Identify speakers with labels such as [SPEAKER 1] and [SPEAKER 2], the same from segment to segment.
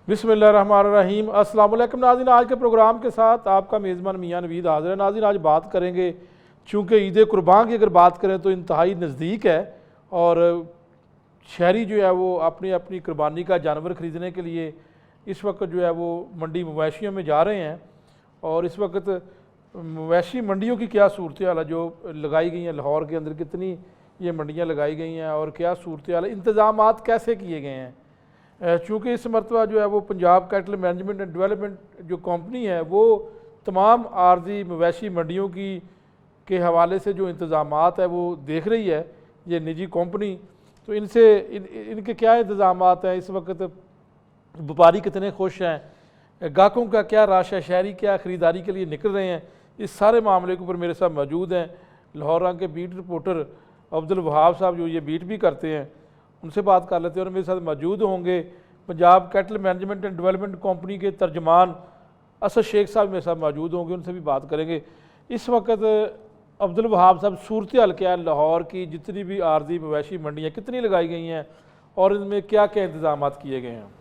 [SPEAKER 1] बिस्मिल्लाहिर्रहमानिर्रहीम। अस्सलाम वालेकुम नाज़रीन, आज के प्रोग्राम के साथ आपका मेज़बान मियां नवीद हाज़िर है। नाज़रीन, आज बात करेंगे, चूँकि ईद कुर्बान की अगर बात करें तो इंतहाई नज़दीक है और शहरी जो है वो अपनी अपनी कुर्बानी का जानवर ख़रीदने के लिए इस वक्त जो है वो मंडी मवेशियों में जा रहे हैं। और इस वक्त मवेशी मंडियों की क्या सूरत हाल है जो लगाई गई हैं, लाहौर के अंदर कितनी ये मंडियाँ लगाई गई हैं और क्या सूरत हाल है, इंतज़ामात कैसे किए गए हैं। चूँकि इस मरतबा जो है वो Punjab cattle management and development जो कंपनी है वो तमाम आर्जी मवेशी मंडियों की के हवाले से जो इंतज़ामात है वो देख रही है, ये निजी कंपनी। तो इनके क्या इंतज़ामात हैं, इस वक्त व्यापारी कितने खुश हैं, गाहकों का क्या रश है, शहरी क्या ख़रीदारी के लिए निकल रहे हैं, इस सारे मामले के ऊपर मेरे साथ मौजूद हैं लाहौर रंग के बीट रिपोर्टर अब्दुल वहाब साहब, जो ये बीट भी करते हैं। उनसे बात कर लेते हैं और मेरे साथ मौजूद होंगे Punjab cattle management and development company के तर्जमान असद शेख साहब मेरे साथ मौजूद होंगे, उनसे भी बात करेंगे। इस वक्त अब्दुल वहाब साहब, सूरत हाल क्या है लाहौर की, जितनी भी आर्जी मवेशी मंडियाँ कितनी लगाई गई हैं और इनमें क्या क्या इंतजाम किए गए हैं?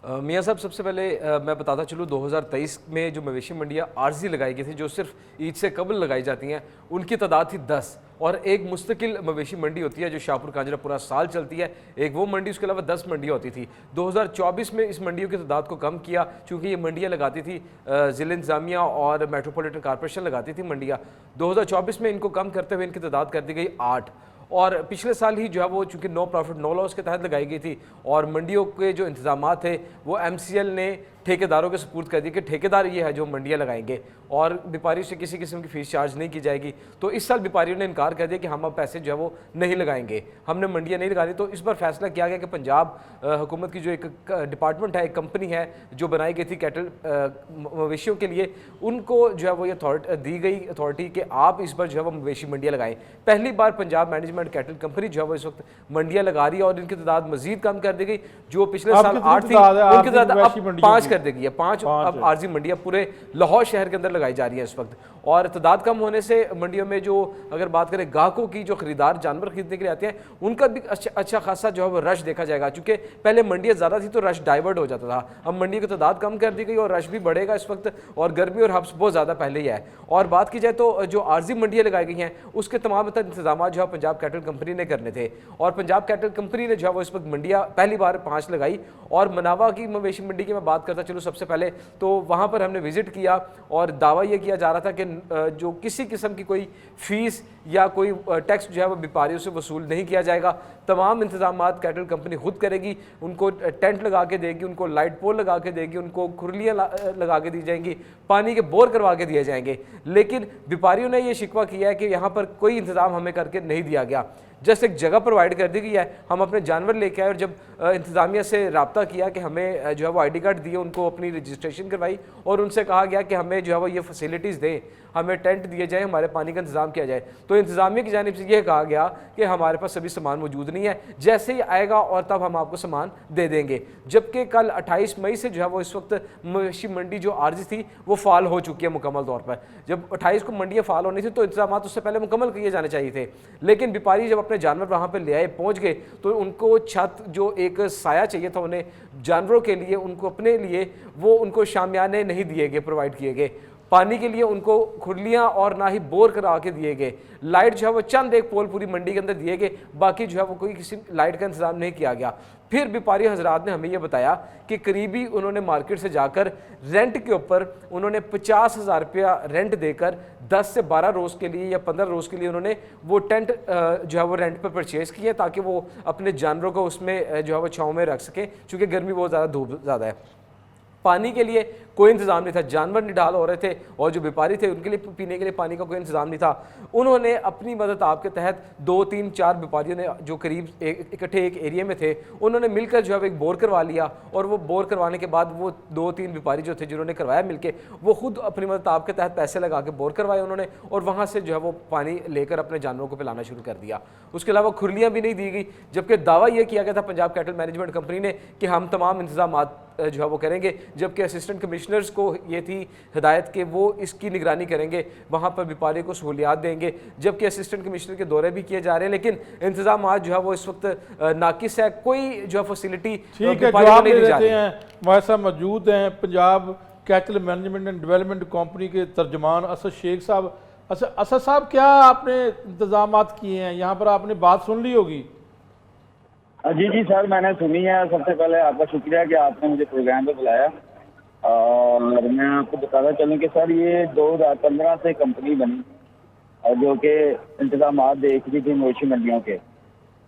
[SPEAKER 2] मियाँ साहब, सबसे पहले मैं बताता चलूँ 2023 में जो मवेशी मंडियाँ आर्जी लगाई गई थी, जो सिर्फ ईद से कबल लगाई जाती हैं, उनकी तादाद थी 10। और एक मुस्तकिल मवेशी मंडी होती है जो शाहपुर कांजरा पूरा साल चलती है, एक वो मंडी, उसके अलावा 10 मंडियाँ होती थी। 2024 में इस मंडियों की तादाद को कम किया, चूँकि ये मंडियाँ लगाती थी ज़िला इंतज़ामिया और मेट्रोपॉलिटन कॉरपोरेशन लगाती थी मंडियाँ। 2024 में इनको कम करते हुए इनकी तादाद कर दी गई 8। और पिछले साल ही जो है वो चूँकि नो प्रॉफिट नो लॉस के तहत लगाई गई थी और मंडियों के जो इंतजाम थे वो MCL ने ठेकेदारों के सपुर्द कर दिए कि ठेकेदार ये है जो मंडियाँ लगाएंगे और व्यापारी से किसी किस्म की फ़ीस चार्ज नहीं की जाएगी। तो इस साल व्यापारियों ने इनकार कर दिया कि हम अब पैसे जो है वो नहीं लगाएंगे, हमने मंडियाँ नहीं लगानी। तो इस बार फैसला किया गया कि पंजाब हुकूमत की जो एक डिपार्टमेंट है, एक कंपनी है जो बनाई गई थी कैटल मवेशियों के लिए, उनको जो है वो ये दी गई अथॉरिटी कि आप इस बार जो है वो मवेशी मंडियाँ लगाएं। पहली बार पंजाब मैनेजमेंट कैटल कंपनी जो है वो इस वक्त मंडियाँ लगा रही है और इनकी तादाद मजीद कम कर दी गई। जो पिछले साल 8 थी उनकी तादाद अब 5 कर देगी है। 5 अब आर्जी मंडियाँ पूरे लाहौर शहर के अंदर लगाई जा रही है इस वक्त। और तादाद कम होने से मंडियों में जो अगर बात करें ग्राहकों की, जो खरीदार जानवर खरीदने के लिए आते हैं, उनका भी अच्छा खासा जो है वो रश देखा जाएगा। चूँकि पहले मंडियाँ ज़्यादा थी तो रश डाइवर्ट हो जाता था, अब मंडियों की तादाद कम कर दी गई और रश भी बढ़ेगा इस वक्त। और गर्मी और हब्स बहुत ज़्यादा पहले ही है। और बात की जाए तो जो आर्जी मंडियाँ लगाई गई हैं उसके तमाम इंतजाम जो है पंजाब कैटल कंपनी ने करने थे और पंजाब कैटल कंपनी ने जो है वो इस वक्त मंडियाँ पहली बार 5 लगाई। और मनावा की मवेशी मंडी की मैं बात करता चलूँ सबसे पहले, तो वहाँ पर हमने विज़िट किया और दावा ये किया जा रहा था कि जो किसी किस्म की कोई फ़ीस या कोई टैक्स जो है वो व्यापारियों से वसूल नहीं किया जाएगा। तमाम इंतजाम कैटल कंपनी खुद करेगी, उनको टेंट लगा के देगी, उनको लाइट पोल लगा के देगी, उनको खुरलियाँ लगा के दी जाएंगी, पानी के बोर करवा के दिए जाएंगे। लेकिन व्यापारियों ने यह शिकवा किया है कि यहाँ पर कोई इंतज़ाम हमें करके नहीं दिया गया, जस्ट एक जगह प्रोवाइड कर दी गई है। हम अपने जानवर लेके आए और जब इंतज़ामिया से रब्ता किया कि हमें जो है वो ID कार्ड दिए, उनको अपनी रजिस्ट्रेशन करवाई और उनसे कहा गया कि हमें जो है वो ये फैसिलिटीज़ दें, हमें टेंट दिए जाए, हमारे पानी का इंतज़ाम किया जाए। तो इंतज़ामिया की जानिब से यह कहा गया कि हमारे पास सभी सामान मौजूद नहीं है, जैसे ही आएगा और तब हम आपको सामान दे देंगे। जबकि कल 28 मई से जो है वो इस वक्त मवेशी मंडी जो आर्जी थी वो फाल हो चुकी है मुकम्मल तौर पर। जब 28 को मंडियाँ फाल होनी थी तो इंतजाम उससे पहले मुकम्मल किए जाने चाहिए थे, लेकिन व्यापारी जब अपने जानवर वहाँ पे ले आए, पहुँच गए, तो उनको छत, जो एक साया चाहिए था उन्हें जानवरों के लिए, उनको अपने लिए, वो उनको शामियाने नहीं दिए गए, प्रोवाइड किए गए। पानी के लिए उनको खुरलियाँ और ना ही बोर करा के दिए गए। लाइट जो है वो चंद एक पोल पूरी मंडी के अंदर दिए गए, बाकी जो है वो कोई किसी लाइट का इंतजाम नहीं किया गया। फिर व्यापारी हजरात ने हमें यह बताया कि करीबी उन्होंने मार्केट से जाकर रेंट के ऊपर उन्होंने 50,000 रुपया रेंट देकर 10 से 12 रोज़ के लिए या 15 रोज़ के लिए उन्होंने वो टेंट जो है वो रेंट पर परचेज़ किए ताकि वो अपने जानवरों को उसमें जो है वो छाँव में रख सकें, चूँकि गर्मी बहुत ज़्यादा, धूप ज़्यादा है। पानी के लिए कोई इंतज़ाम नहीं था, जानवर निढाल हो रहे थे और जो व्यापारी थे उनके लिए पीने के लिए पानी का कोई इंतज़ाम नहीं था। उन्होंने अपनी मदद आपके तहत 2, 3, 4 व्यापारियों ने जो करीब इकट्ठे एक एरिया में थे, उन्होंने मिलकर जो है एक बोर करवा लिया और वो बोर करवाने के बाद वो 2, 3 व्यापारी जो थे जिन्होंने करवाया मिलके, वो खुद अपनी मदद आपके तहत पैसे लगा के बोर करवाए उन्होंने और वहाँ से जो है वो पानी लेकर अपने जानवरों को पिलाना शुरू कर दिया। उसके अलावा खुरलियाँ भी नहीं दी गई, जबकि दावा यह किया गया था पंजाब कैटल मैनेजमेंट कंपनी ने कि हम तमाम इंतजाम जो है वो करेंगे, जबकि असिस्टेंट कमिश्नर कमिश्नर्स को ये थी हिदायत कि वो इसकी निगरानी करेंगे, वहाँ पर व्यापारियों को सहूलियात देंगे, जबकि असिस्टेंट कमिश्नर के दौरे भी किए जा रहे हैं, लेकिन इंतजाम जो है वो इस वक्त नाकिस है। कोई जो है फैसिलिटी
[SPEAKER 1] ठीक है, जवाब दे देते हैं। हमारे साथ मौजूद हैं Punjab cattle management and development company के तर्जमान असद शेख साहब। असद साहब, क्या आपने इंतजाम किए हैं? यहाँ पर आपने बात सुन ली होगी।
[SPEAKER 3] जी जी सर, मैंने सुनी है। सबसे पहले आपका शुक्रिया कि आपने मुझे प्रोग्राम पे बुलाया। और मैं आपको बताता चलूँ कि सर ये 2015 से कंपनी बनी और जो कि इंतजाम देख रही थी मवेशी मंडियों के,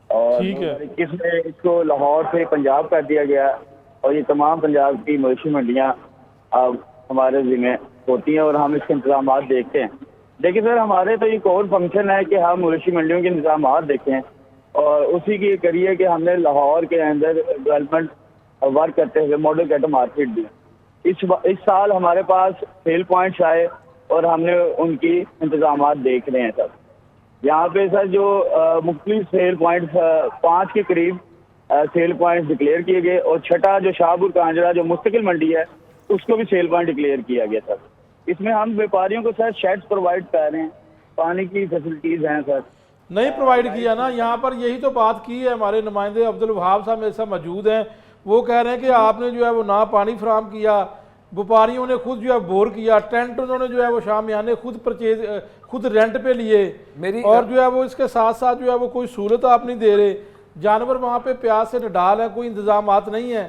[SPEAKER 3] और 2021 में इसको लाहौर से पंजाब कर दिया गया और ये तमाम पंजाब की मवेशी मंडियाँ अब हमारे जिम्मे होती हैं और हम इसके इंतजाम देखते हैं। देखिए सर, हमारे तो ये कोर फंक्शन है कि हम मवेशी मंडियों के इंतजाम देखें और उसी की करिए कि हमने लाहौर के अंदर डेवलपमेंट वर्क करते हुए मॉडल कैटल मार्केट दी। इस साल हमारे पास सेल पॉइंट्स आए और हमने उनकी इंतजाम देख रहे हैं सर। यहाँ पे सर जो मुख्तलिफ सेल पॉइंट्स 5 के करीब सेल पॉइंट्स डिक्लेयर किए गए और छठा जो शाहपुर कांजड़ा जो मुस्तकिल मंडी है उसको भी सेल पॉइंट डिक्लेयर किया गया सर। इसमें हम व्यापारियों को सर शेड्स प्रोवाइड कर रहे हैं, पानी की फैसिलिटीज़ हैं सर।
[SPEAKER 1] नहीं प्रोवाइड किया ना, यहाँ पर यही तो बात की है। हमारे नुमाइंदे अब्दुल वहाब साहब मेरे साथ मौजूद हैं, वो कह रहे हैं कि आपने जो है वो ना पानी फराम किया, व्यापारियों ने खुद जो है बोर किया, टेंट उन्होंने जो है वो शामियाने खुद रेंट पे लिए, और जो है वो इसके साथ साथ जो है वो कोई सहूलत आप नहीं दे रहे। जानवर वहाँ पे प्यास से निडाल है, कोई इंतजाम नहीं है,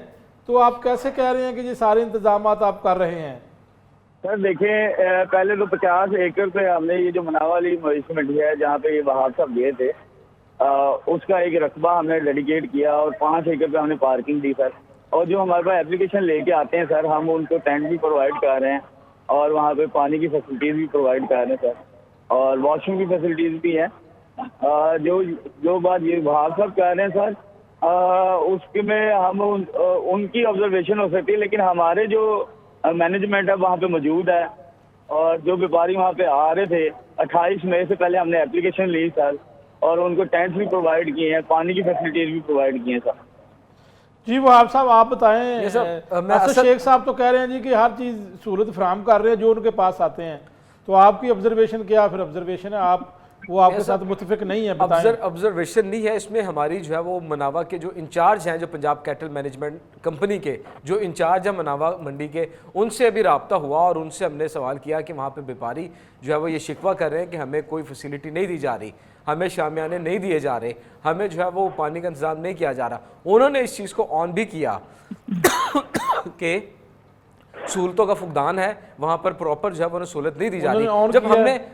[SPEAKER 1] तो आप कैसे कह रहे हैं कि ये सारे इंतजाम आप कर रहे हैं?
[SPEAKER 3] सर देखें, पहले तो 50 एकड़ पे हमने ये जो मनावा वाली मवेशी मंडी है जहाँ पे ये वहाब साहब गए थे, उसका एक रकबा हमने डेडिकेट किया और 5 एकड़ पे हमने पार्किंग दी सर। और जो हमारे पास एप्लीकेशन लेके आते हैं सर, हम उनको टेंट भी प्रोवाइड कर रहे हैं और वहाँ पे पानी की फैसिलिटीज़ भी प्रोवाइड कर रहे हैं सर, और वॉशरूम की फैसिलिटीज़ भी हैं। जो बात ये वहाब साहब कह रहे हैं सर, उसके में हम उनकी ऑब्जर्वेशन हो सकती है, लेकिन हमारे जो मैनेजमेंट है वहाँ पे मौजूद है और जो व्यापारी वहाँ पे आ रहे थे 28 मई से पहले हमने एप्लीकेशन ली सर और उनको टेंट्स भी प्रोवाइड किए हैं, पानी की फैसिलिटीज भी प्रोवाइड की हैं सर।
[SPEAKER 1] जी वहाब साहब आप बताएं। असद शेख साहब तो कह रहे हैं जी कि हर चीज़ सहूलत फराहम कर रहे हैं जो उनके पास आते हैं, तो आपकी ऑब्जर्वेशन क्या फिर ऑब्जर्वेशन है? आप वो आपके साथ मुतफिक नहीं है?
[SPEAKER 2] ऑब्जर्वेशन नहीं है इसमें। हमारी जो है वो मनावा के जो इंचार्ज हैं, जो पंजाब कैटल मैनेजमेंट कंपनी के जो इंचार्ज हैं मनावा मंडी के, उनसे अभी रब्ता हुआ और उनसे हमने सवाल किया कि वहाँ पे व्यापारी जो है वो ये शिकवा कर रहे हैं कि हमें कोई फैसिलिटी नहीं दी जा रही, हमें शामियाने नहीं दिए जा रहे, हमें जो है वो पानी का इंतजाम नहीं किया जा रहा। उन्होंने इस चीज़ को ऑन भी किया कि सहूलतों का फुकदान है, वहाँ पर प्रॉपर जो है वो सहूलत नहीं दी जा रही। जब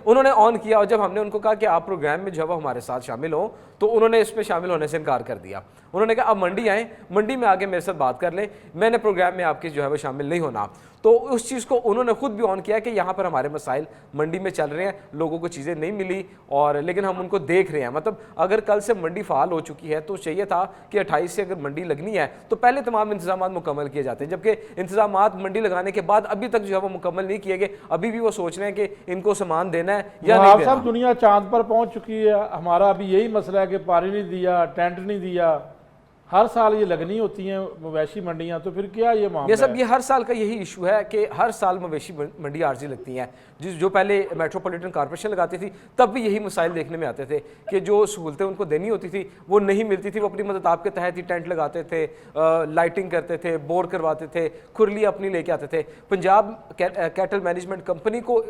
[SPEAKER 2] उन्होंने ऑन किया और जब हमने उनको कहा कि आप प्रोग्राम में जो है वो हमारे साथ शामिल हो, तो उन्होंने इसमें शामिल होने से इनकार कर दिया। उन्होंने कहा अब मंडी आए, मंडी में आके मेरे साथ बात कर लें, मैंने प्रोग्राम में आपके जो है वो शामिल नहीं होना। तो उस चीज़ को उन्होंने खुद भी ऑन किया कि यहाँ पर हमारे मसाइल मंडी में चल रहे हैं, लोगों को चीज़ें नहीं मिली, और लेकिन हम उनको देख रहे हैं। मतलब अगर कल से मंडी फ़ाल हो चुकी है तो चाहिए था कि 28 से अगर मंडी लगनी है तो पहले तमाम इंतजाम मुकम्मल किए जाते हैं, जबकि इंतजाम मंडी लगाने के बाद अभी तक जो है वो मुकम्मल नहीं किए गए। अभी भी वो सोच रहे हैं कि इनको सामान देना है या नहीं देना।
[SPEAKER 1] साहब दुनिया चांद पर पहुँच चुकी है, हमारा अभी यही मसला है कि पानी नहीं दिया, टेंट नहीं दिया। हर साल ये लगनी होती हैं मवेशी मंडियाँ, तो फिर क्या ये मामला?
[SPEAKER 2] ये सब ये हर साल का यही इशू है कि हर साल मवेशी मंडी आर्जी लगती हैं। जो पहले मेट्रोपॉलिटन कॉर्पोरेशन लगाती थी तब भी यही मसाइल देखने में आते थे कि जो सहूलतें उनको देनी होती थी वो नहीं मिलती थी। वो अपनी मदद आपके तहत ही टेंट लगाते थे, लाइटिंग करते थे, बोर करवाते थे, खुरली अपनी लेके आते थे। पंजाब कैटल मैनेजमेंट कंपनी को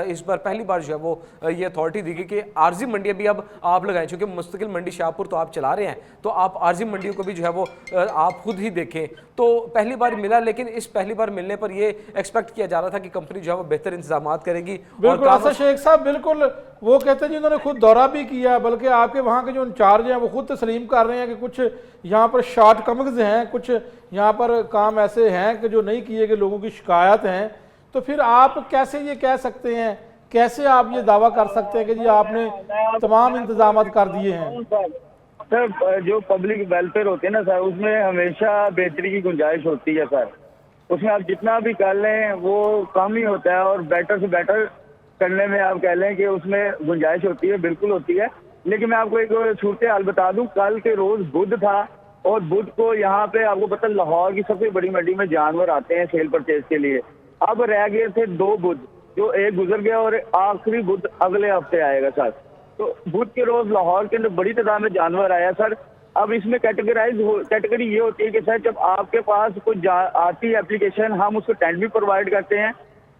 [SPEAKER 2] इस बार पहली बार जो है वो ये अथॉरिटी दी गई कि आर्जी मंडियाँ भी अब आप लगाएं, चूँकि मुस्तकिल मंडी शाहपुर तो आप चला रहे हैं, तो आप आर्जी मंडियों को भी जो है वो आप खुद ही देखें। तो पहली बार मिला, लेकिन इस पहली बार मिलने पर ये एक्सपेक्ट किया जा रहा था कि कंपनी जो है वो बेहतर इंतजाम करेगी।
[SPEAKER 1] बिल्कुल असद शेख साहब, बिल्कुल वो कहते हैं जिन्होंने खुद दौरा भी किया, बल्कि आपके वहाँ के जो इंचार्ज हैं वो खुद तस्लीम कर रहे हैं कि कुछ यहाँ पर शॉर्ट कमिंग्स हैं, कुछ यहाँ पर काम ऐसे हैं कि जो नहीं किए गए, लोगों की शिकायत हैं। तो फिर आप कैसे ये कह सकते हैं, कैसे आप ये दावा कर सकते हैं कि जी आपने तमाम इंतजाम कर दिए हैं?
[SPEAKER 3] सर जो पब्लिक वेलफेयर होते हैं ना सर, उसमें हमेशा बेहतरी की गुंजाइश होती है सर। उसमें आप जितना भी कर लें वो कम ही होता है, और बेटर से बेटर करने में आप कह लें कि उसमें गुंजाइश होती है, बिल्कुल होती है। लेकिन मैं आपको एक सूरत हाल बता दूं, कल के रोज बुध था और बुध को यहाँ पे आपको पता लाहौर की सबसे बड़ी मंडी में जानवर आते हैं सेल परचेज के लिए, अब रह गए थे 2 बुध, जो एक गुजर गया और आखिरी बुध अगले हफ्ते आएगा सर। तो बुध के रोज लाहौर के अंदर बड़ी तादाद में जानवर आया सर। अब इसमें कैटेगरी ये होती है कि सर जब आपके पास कोई आती है एप्लीकेशन, हम उसको टेंट भी प्रोवाइड करते हैं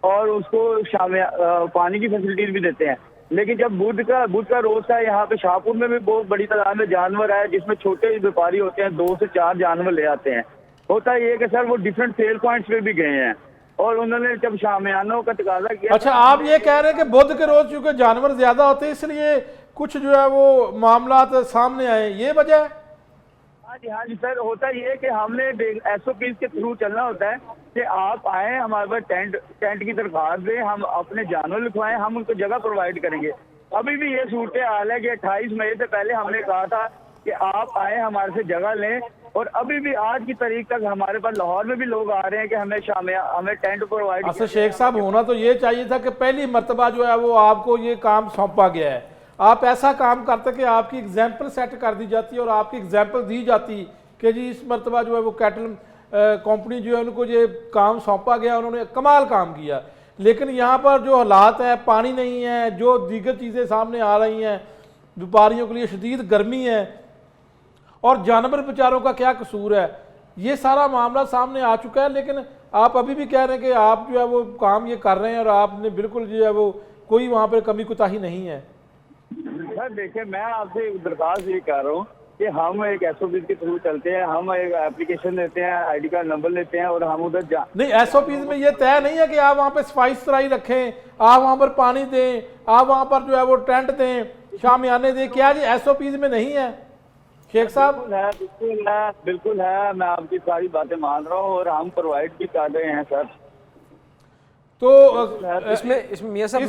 [SPEAKER 3] और उसको पानी की फैसिलिटीज भी देते हैं। लेकिन जब बुध का रोज था, यहाँ पे शाहपुर में भी बहुत बड़ी तादाद में जानवर आए, जिसमें छोटे व्यापारी होते हैं 2 से 4 जानवर ले आते हैं। होता ये कि सर वो डिफरेंट सेल पॉइंट्स पे भी गए हैं और उन्होंने जब शामियानों का तकाजा किया।
[SPEAKER 1] अच्छा, आप ये कह रहे हैं कि बुध के रोज चूंकि जानवर ज्यादा होते हैं इसलिए कुछ जो है वो मामला सामने आए, ये वजह है?
[SPEAKER 3] हाँ जी सर, होता ये है कि हमने SOP के थ्रू चलना होता है कि आप आए हमारे पास टेंट की दरख्वास्त दें, हम अपने जानवर लिखवाएं, हम उनको जगह प्रोवाइड करेंगे। अभी भी ये सूरत हाल है कि 28 मई से पहले हमने कहा था कि आप आए हमारे से जगह लें, और अभी भी आज की तारीख तक हमारे पास लाहौर में भी लोग आ रहे हैं कि हमें टेंट प्रोवाइड।
[SPEAKER 1] अच्छा शेख साहब, होना तो ये चाहिए था कि पहली मर्तबा जो है वो आपको ये काम सौंपा गया है, आप ऐसा काम करते कि आपकी एग्जाम्पल सेट कर दी जाती और आपकी एग्जाम्पल दी जाती कि जी इस मरतबा जो है वो कैटल कंपनी जो है उनको ये काम सौंपा गया, उन्होंने कमाल काम किया। लेकिन यहाँ पर जो हालात है, पानी नहीं है, जो दीगर चीज़ें सामने आ रही हैं, व्यापारियों के लिए शदीद गर्मी है और जानवर बेचारों का क्या कसूर है, ये सारा मामला सामने आ चुका है। लेकिन आप अभी भी कह रहे हैं कि आप जो है वो काम ये कर रहे हैं और आपने बिल्कुल जो है वो कोई वहाँ पर कमी कोताही नहीं है।
[SPEAKER 3] सर देखिए, मैं आपसे एक दरख्वास्त ये कर रहा हूँ कि हम एक SOP के थ्रू चलते हैं, हम एक एप्लीकेशन देते हैं, ID कार्ड नंबर लेते हैं और हम उधर
[SPEAKER 1] नहीं, SOPs में ये तय नहीं है कि आप वहाँ पे सफाई सुथराई रखें, आप वहाँ पर पानी दें, आप वहाँ पर जो है वो टेंट दें, शामियाने दें, क्या जी SOPs में नहीं है शेख साहब?
[SPEAKER 3] बिल्कुल है, मैं आपकी सारी बातें मान रहा हूँ और हम प्रोवाइड भी कर रहे हैं सर।
[SPEAKER 2] तो इसमें मियां साहब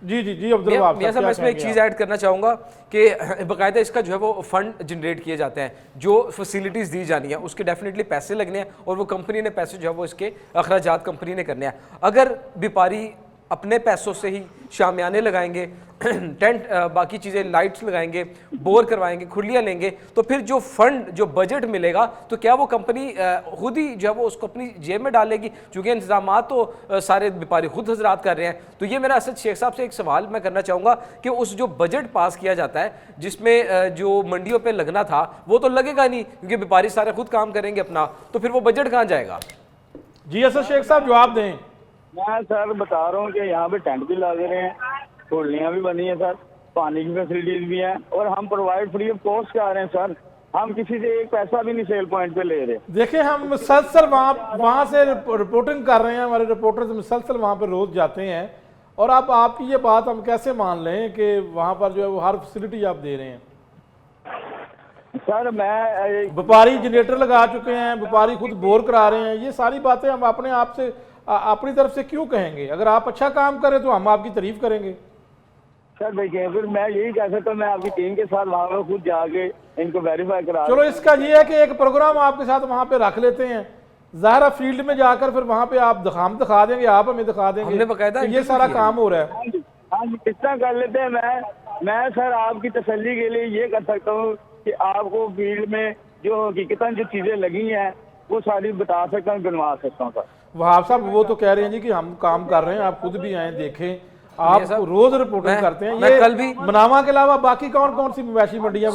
[SPEAKER 1] जी अब्दुल वहाब
[SPEAKER 2] मियां साहब, मैं इसमें एक चीज़ ऐड करना चाहूँगा कि बाकायदा इसका जो है वो फंड जनरेट किए जाते हैं, जो फैसिलिटीज़ दी जानी है उसके डेफिनेटली पैसे लगने हैं और वो कंपनी ने पैसे जो है वो इसके अखराजात कंपनी ने करने हैं। अगर व्यापारी अपने पैसों से ही शामियाने लगाएंगे, टेंट बाकी चीज़ें लाइट्स लगाएंगे, बोर करवाएंगे, खुलियाँ लेंगे, तो फिर जो फंड जो बजट मिलेगा तो क्या वो कंपनी खुद ही जो है वो उसको अपनी जेब में डालेगी? क्योंकि इंतजाम तो सारे व्यापारी खुद हजरात कर रहे हैं। तो ये मेरा असद शेख साहब से एक सवाल मैं करना चाहूँगा कि उस जो बजट पास किया जाता है जिसमें जो मंडियों पर लगना था वो तो लगेगा नहीं, क्योंकि व्यापारी सारे खुद काम करेंगे अपना, तो फिर वो बजट कहाँ जाएगा?
[SPEAKER 1] जी असद शेख साहब जवाब दें।
[SPEAKER 3] मैं सर बता रहा हूँ कि यहाँ पे टेंट भी लगे रहे हैं, होलियाँ भी बनी है सर, पानी की फैसिलिटीज भी हैं और हम प्रोवाइड फ्री ऑफ कॉस्ट कर रहे हैं सर। हम किसी से एक पैसा भी नहीं सेल पॉइंट पे ले रहे।
[SPEAKER 1] देखिए हम मुसलसल वहाँ से रिपोर्टिंग कर रहे हैं, हमारे रिपोर्टर्स मुसलसल वहाँ पर रोज जाते हैं और अब आपकी ये बात हम कैसे मान लें कि वहाँ पर जो है वो हर फैसिलिटी आप दे रहे हैं?
[SPEAKER 3] सर मैं
[SPEAKER 1] व्यापारी जनरेटर लगा चुके हैं, व्यापारी खुद बोर करा रहे हैं, ये सारी बातें हम अपने आप से अपनी तरफ से क्यों कहेंगे? अगर आप अच्छा काम करें तो हम आपकी तारीफ करेंगे।
[SPEAKER 3] सर देखिए, फिर मैं यही कह सकता हूँ, मैं आपकी टीम के साथ वहाँ खुद जाके इनको वेरीफाई करा।
[SPEAKER 1] चलो इसका ये है कि एक प्रोग्राम आपके साथ वहाँ पे रख लेते हैं, ज़ाहिर फील्ड में जाकर फिर वहाँ पे आप हम दिखा देंगे, आप हमें दिखा देंगे कि ये सारा काम हो रहा है।
[SPEAKER 3] हाँ जी, इतना कर लेते हैं। मैं सर आपकी तसल्ली के लिए ये कर सकता हूँ कि आपको फील्ड में जो हकीकतन जो चीज़ें लगी हैं वो सारी बता सकता हूँ, गिनवा सकता हूँ सर।
[SPEAKER 1] वहाब साहब वो तो कह रहे हैं जी कि हम काम कर रहे हैं, आप खुद भी आए देखें, आप रोज रिपोर्टिंग करते हैं। ये
[SPEAKER 2] कल भी
[SPEAKER 1] मनावा के अलावा बाकी कौन कौन सी मवेशी मंडियां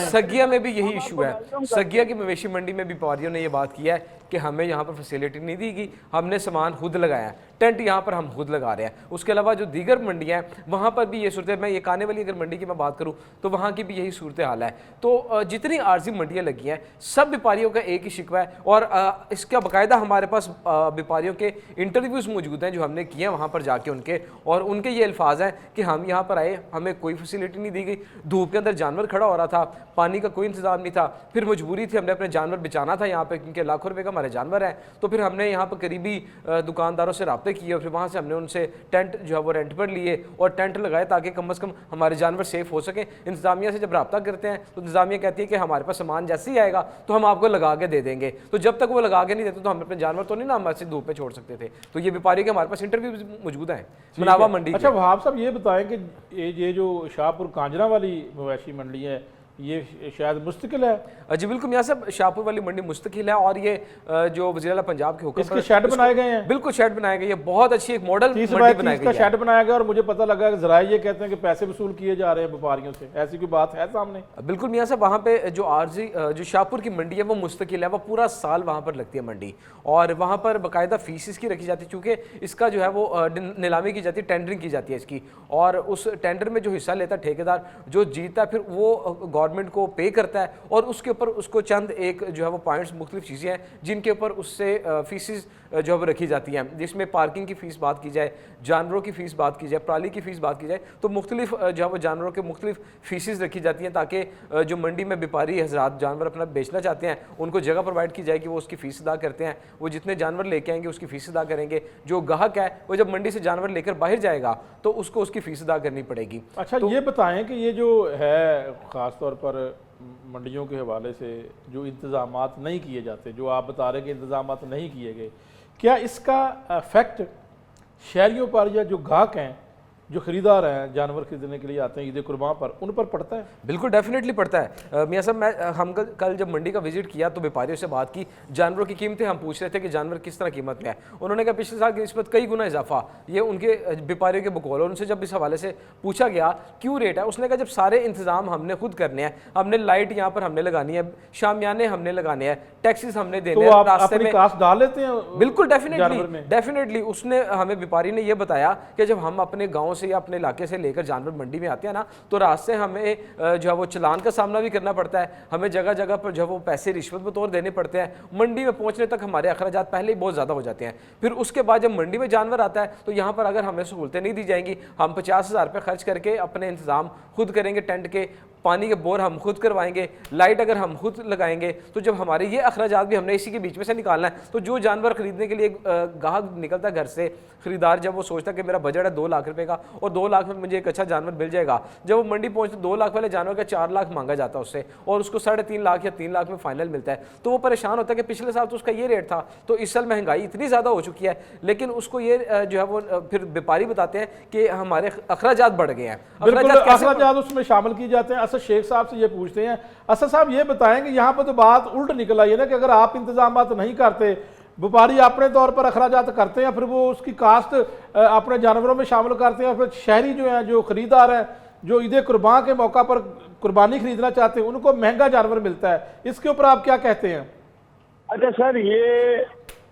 [SPEAKER 2] सगिया में भी यही इशू है। सगिया की मवेशी मंडी में भी व्यापारियों ने ये बात किया है कि हमें यहाँ पर फैसिलिटी नहीं दी गई, हमने सामान खुद लगाया, टेंट यहाँ पर हम खुद लगा रहे हैं। उसके अलावा जो दीगर मंडियाँ हैं वहाँ पर भी ये सूरत, मैं ये काने वाली अगर मंडी की मैं बात करूँ तो वहाँ की भी यही सूरत हाल है। तो जितनी आर्जी मंडियाँ लगी हैं सब व्यापारियों का एक ही शिकवा है और इसका बाकायदा हमारे पास व्यापारियों के इंटरव्यूज़ मौजूद हैं जो हमने किए हैं वहाँ पर जाके उनके, और उनके ये अल्फाज हैं कि हम यहाँ पर आए, हमें कोई फैसिलिटी नहीं दी गई, धूप के अंदर जानवर खड़ा हो रहा था, पानी का कोई इंतजाम नहीं था, फिर मजबूरी थी, हमने अपने जानवर बेचाना था यहाँ पे क्योंकि लाखों रुपए का हमारे जानवर हैं। तो फिर हमने यहाँ पर करीबी दुकानदारों से रब्ते किए और फिर वहाँ से हमने उनसे टेंट जो है वो रेंट पर लिए और टेंट लगाए ताकि कम से कम हमारे जानवर सेफ हो सके। इंतजामिया से जब रब्ता करते हैं तो इंतजामिया कहती है कि हमारे पास सामान जैसे ही आएगा तो हम आपको लगा के दे देंगे। तो जब तक वो लगा के नहीं देते तो हम अपने जानवर तो नहीं ना हमारे से धूप में छोड़ सकते थे। तो ये व्यापारी के हमारे पास इंटरव्यू मौजूद है मनावा मंडी।
[SPEAKER 1] अच्छा वहाब साहब ये बताएं कि ये जो शाहपुर कांजरा वाली मवेशी मंडी है ये शायद मुस्तकिल है।
[SPEAKER 2] जी बिल्कुल मियां साहब, शाहपुर वाली मंडी मुस्तकिल है और ये जो वज़ीर आला पंजाब के हुक्म
[SPEAKER 1] इसके शेड बनाए गए हैं,
[SPEAKER 2] बिल्कुल शेड बनाए गए, ये बहुत अच्छी एक मॉडल
[SPEAKER 1] 30
[SPEAKER 2] मंडी
[SPEAKER 1] बाय
[SPEAKER 2] बनाई
[SPEAKER 1] 30
[SPEAKER 2] गई
[SPEAKER 1] का
[SPEAKER 2] है।
[SPEAKER 1] शेड बनाया गया और मुझे पता लगा कि जरा ये कहते हैं कि पैसे वसूल किए जा रहे हैं व्यापारियों से, ऐसी कोई बात है सामने?
[SPEAKER 2] बिल्कुल मियां साहब, वहाँ पे जो आरजी जो शाहपुर की मंडी है वो मुस्तकिल है, वो पूरा साल वहाँ पर लगती है मंडी और वहाँ पर बाकायदा फीस इसकी रखी जाती है, चूँकि इसका जो है वो नीलामी की जाती है, टेंडरिंग की जाती है इसकी, और उस टेंडर में जो हिस्सा लेता है ठेकेदार जो जीतता है फिर वो गवर्नमेंट को पे करता है और उसके ऊपर उसको चंद एक जो है वो पॉइंट्स मुख्तलिफ चीज़ें हैं जिनके ऊपर उससे फीसिस जो है वो रखी जाती हैं, जिसमें पार्किंग की फ़ीस बात की जाए, जानवरों की फ़ीस बात की जाए, पराली की फ़ीस बात की जाए, तो मुख्तलिफ जो है वो जानवरों के मुख्तलिफ फ़ीसिस रखी जाती हैं ताकि जो मंडी में व्यापारी हजरात जानवर अपना बेचना चाहते हैं उनको जगह प्रोवाइड की जाए कि वो उसकी फ़ीस अदा करते हैं, वो जितने जानवर लेके आएंगे उसकी फ़ीस अदा करेंगे, जो ग्राहक है वो जब मंडी से जानवर लेकर बाहर जाएगा तो उसको उसकी फ़ीस अदा करनी पड़ेगी।
[SPEAKER 1] अच्छा ये बताएं कि ये जो है ख़ास तौर पर मंडियों के हवाले से जो इंतज़ामात नहीं किए जाते, जो आप बता रहे हैं कि इंतज़ामात नहीं किए गए, क्या इसका इफेक्ट शहरियों पर या जो ग्राहक हैं जो खरीदार हैं जानवर खरीदने के लिए आते हैं ईद कुर्बान पर, उन पर पड़ता है?
[SPEAKER 2] बिल्कुल डेफिनेटली पड़ता है मियां साहब। हम कल जब मंडी का विजिट किया तो व्यापारियों से बात की, जानवरों की कीमतें हम पूछ रहे थे कि जानवर किस तरह कीमत में है, उन्होंने कहा पिछले साल की निस्बत कई गुना इजाफा, ये उनके व्यापारियों के बकौल। उनसे जब इस हवाले से पूछा गया क्यों रेट है, उसने कहा जब सारे इंतजाम हमने खुद करने हैं, हमने लाइट यहाँ पर हमने लगानी है, शामियाने हमने लगाने हैं, टैक्सीज हमने देने
[SPEAKER 1] तो
[SPEAKER 2] हैं,
[SPEAKER 1] आप
[SPEAKER 2] रास्ते
[SPEAKER 1] अपनी
[SPEAKER 2] में
[SPEAKER 1] कास्ट डाल लेते हैं?
[SPEAKER 2] बिल्कुल डेफिनेटली उसने हमें व्यापारी ने यह बताया कि जब हम अपने गांव से या अपने इलाके से लेकर जानवर मंडी में आते हैं ना तो रास्ते हमें जो है वो चलान का सामना भी करना पड़ता है, हमें जगह जगह पर जो है वो पैसे रिश्वत बतौर देने पड़ते हैं, मंडी में पहुंचने तक हमारे अखराजात पहले ही बहुत ज़्यादा हो जाते हैं। फिर उसके बाद जब मंडी में जानवर आता है तो यहाँ पर अगर हमें सहूलतें नहीं दी जाएंगी, हम 50,000 रुपये खर्च करके अपने इंतजाम खुद करेंगे, टेंट के पानी के बोर हम खुद करवाएंगे, लाइट अगर हम खुद लगाएंगे, तो जब हमारे ये अखराजात भी हमने इसी के बीच में से निकालना है, तो जो जानवर खरीदने के लिए ग्राहक निकलता है घर से, खरीदार जब वो सोचता है कि मेरा बजट है 2 लाख रुपए का और 2 लाख में मुझे एक अच्छा जानवर मिल जाएगा, जब वो मंडी पहुंचते 2 लाख वाले जानवर का 4 लाख मांगा जाता है उससे और उसको 3.5 लाख या 3 लाख में फाइनल मिलता है, तो वो परेशान होता है कि पिछले साल तो उसका ये रेट था, तो इस साल महंगाई इतनी ज़्यादा हो चुकी है, लेकिन उसको ये जो है वो फिर व्यापारी बताते हैं कि हमारे अखराजात बढ़ गए हैं।
[SPEAKER 1] अखराजात उसमें शामिल किए जाते हैं। असद शेख साहब से ये पूछते हैं, असद साहब ये बताएं कि यहाँ पर तो बात उल्ट निकल आई है ना कि अगर आप इंतजाम नहीं करते, व्यापारी अपने तौर पर अखराजात करते हैं, फिर वो उसकी कास्ट अपने जानवरों में शामिल करते हैं, फिर शहरी जो हैं जो खरीदार हैं जो ईद कुर्बान के मौका पर कुर्बानी खरीदना चाहते हैं उनको महंगा जानवर मिलता है, इसके ऊपर आप क्या कहते हैं?
[SPEAKER 3] अच्छा सर, ये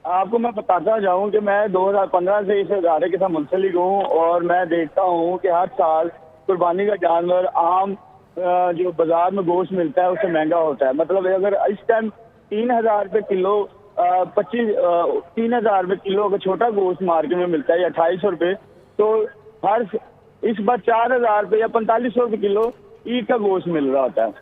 [SPEAKER 3] आपको मैं बताता जाऊं कि मैं 2015 से इस इदारे के साथ मुंसलिक हूँ और मैं देखता हूँ कि हर साल कुर्बानी का जानवर आम जो बाजार में गोश्त मिलता है उससे महंगा होता है। मतलब अगर इस टाइम 3,000 रुपये किलो 3,000 रुपये किलो अगर छोटा गोश्त मार्केट में मिलता है या 2,800 रुपये, तो हर इस बार 4,000 रुपये या 4500 रुपये किलो ईद का गोश्त मिल रहा होता है।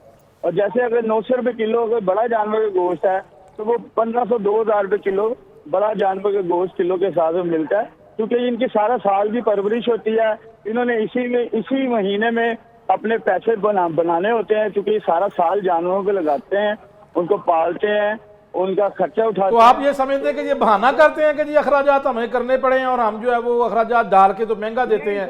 [SPEAKER 3] और जैसे अगर 900 रुपये किलो अगर बड़ा जानवर का गोश्त है तो वो 1,500 2,000 रुपये किलो बड़ा जानवर का गोश्त किलो के हिसाब से मिलता है, क्योंकि इनकी सारा साल की परवरिश होती है। इन्होंने इसी महीने में अपने पैसे बनाने होते हैं, क्योंकि सारा साल जानवरों को लगाते हैं, उनको पालते हैं, उनका खर्चा उठाते हैं।
[SPEAKER 1] तो आप ये समझते हैं कि ये बहाना करते हैं कि जी अखराजात हमें करने पड़े हैं और हम जो है वो अखराजात डाल के तो महंगा देते हैं?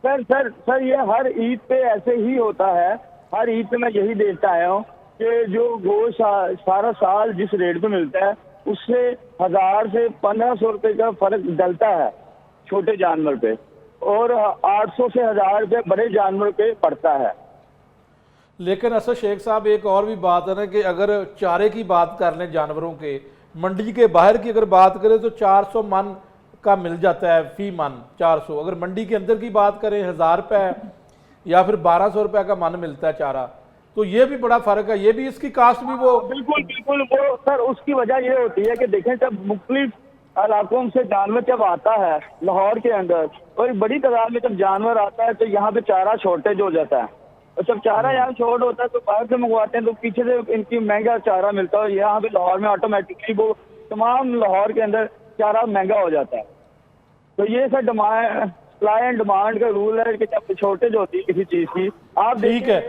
[SPEAKER 3] सर ये हर ईद पे ऐसे ही होता है। हर ईद पे मैं यही देखता आया हूँ कि जो गोश्त सारा साल जिस रेट पे मिलता है उससे 1,000 से 1,500 रुपये का फर्क डलता है छोटे जानवर पे, और 800 से 1,000 रुपये बड़े जानवर पे पड़ता है।
[SPEAKER 1] लेकिन असद शेख साहब एक और भी बात है ना कि अगर चारे की बात कर लें जानवरों के, मंडी के बाहर की अगर बात करें तो 400 मन का मिल जाता है फी मन 400, अगर मंडी के अंदर की बात करें 1,000 रुपये या फिर 1,200 रुपये का मन मिलता है चारा, तो ये भी बड़ा फर्क है। ये भी इसकी कास्ट भी वो
[SPEAKER 3] बिल्कुल वो सर उसकी वजह ये होती है कि देखें जब मुख्तलिफ इलाकों से जानवर जब आता है लाहौर के अंदर और बड़ी तादाद में जब जानवर आता है तो यहाँ पे चारा शॉर्टेज हो जाता है, और जब चारा यहाँ शॉर्ट होता है तो बाहर से मंगवाते हैं तो पीछे से इनकी महंगा चारा मिलता है। यहाँ पे लाहौर में ऑटोमेटिकली वो तमाम लाहौर के अंदर चारा महंगा हो जाता है। तो ये सर सप्लाई एंड डिमांड का रूल है कि जब शॉर्टेज होती है किसी चीज की, आप
[SPEAKER 1] ठीक है।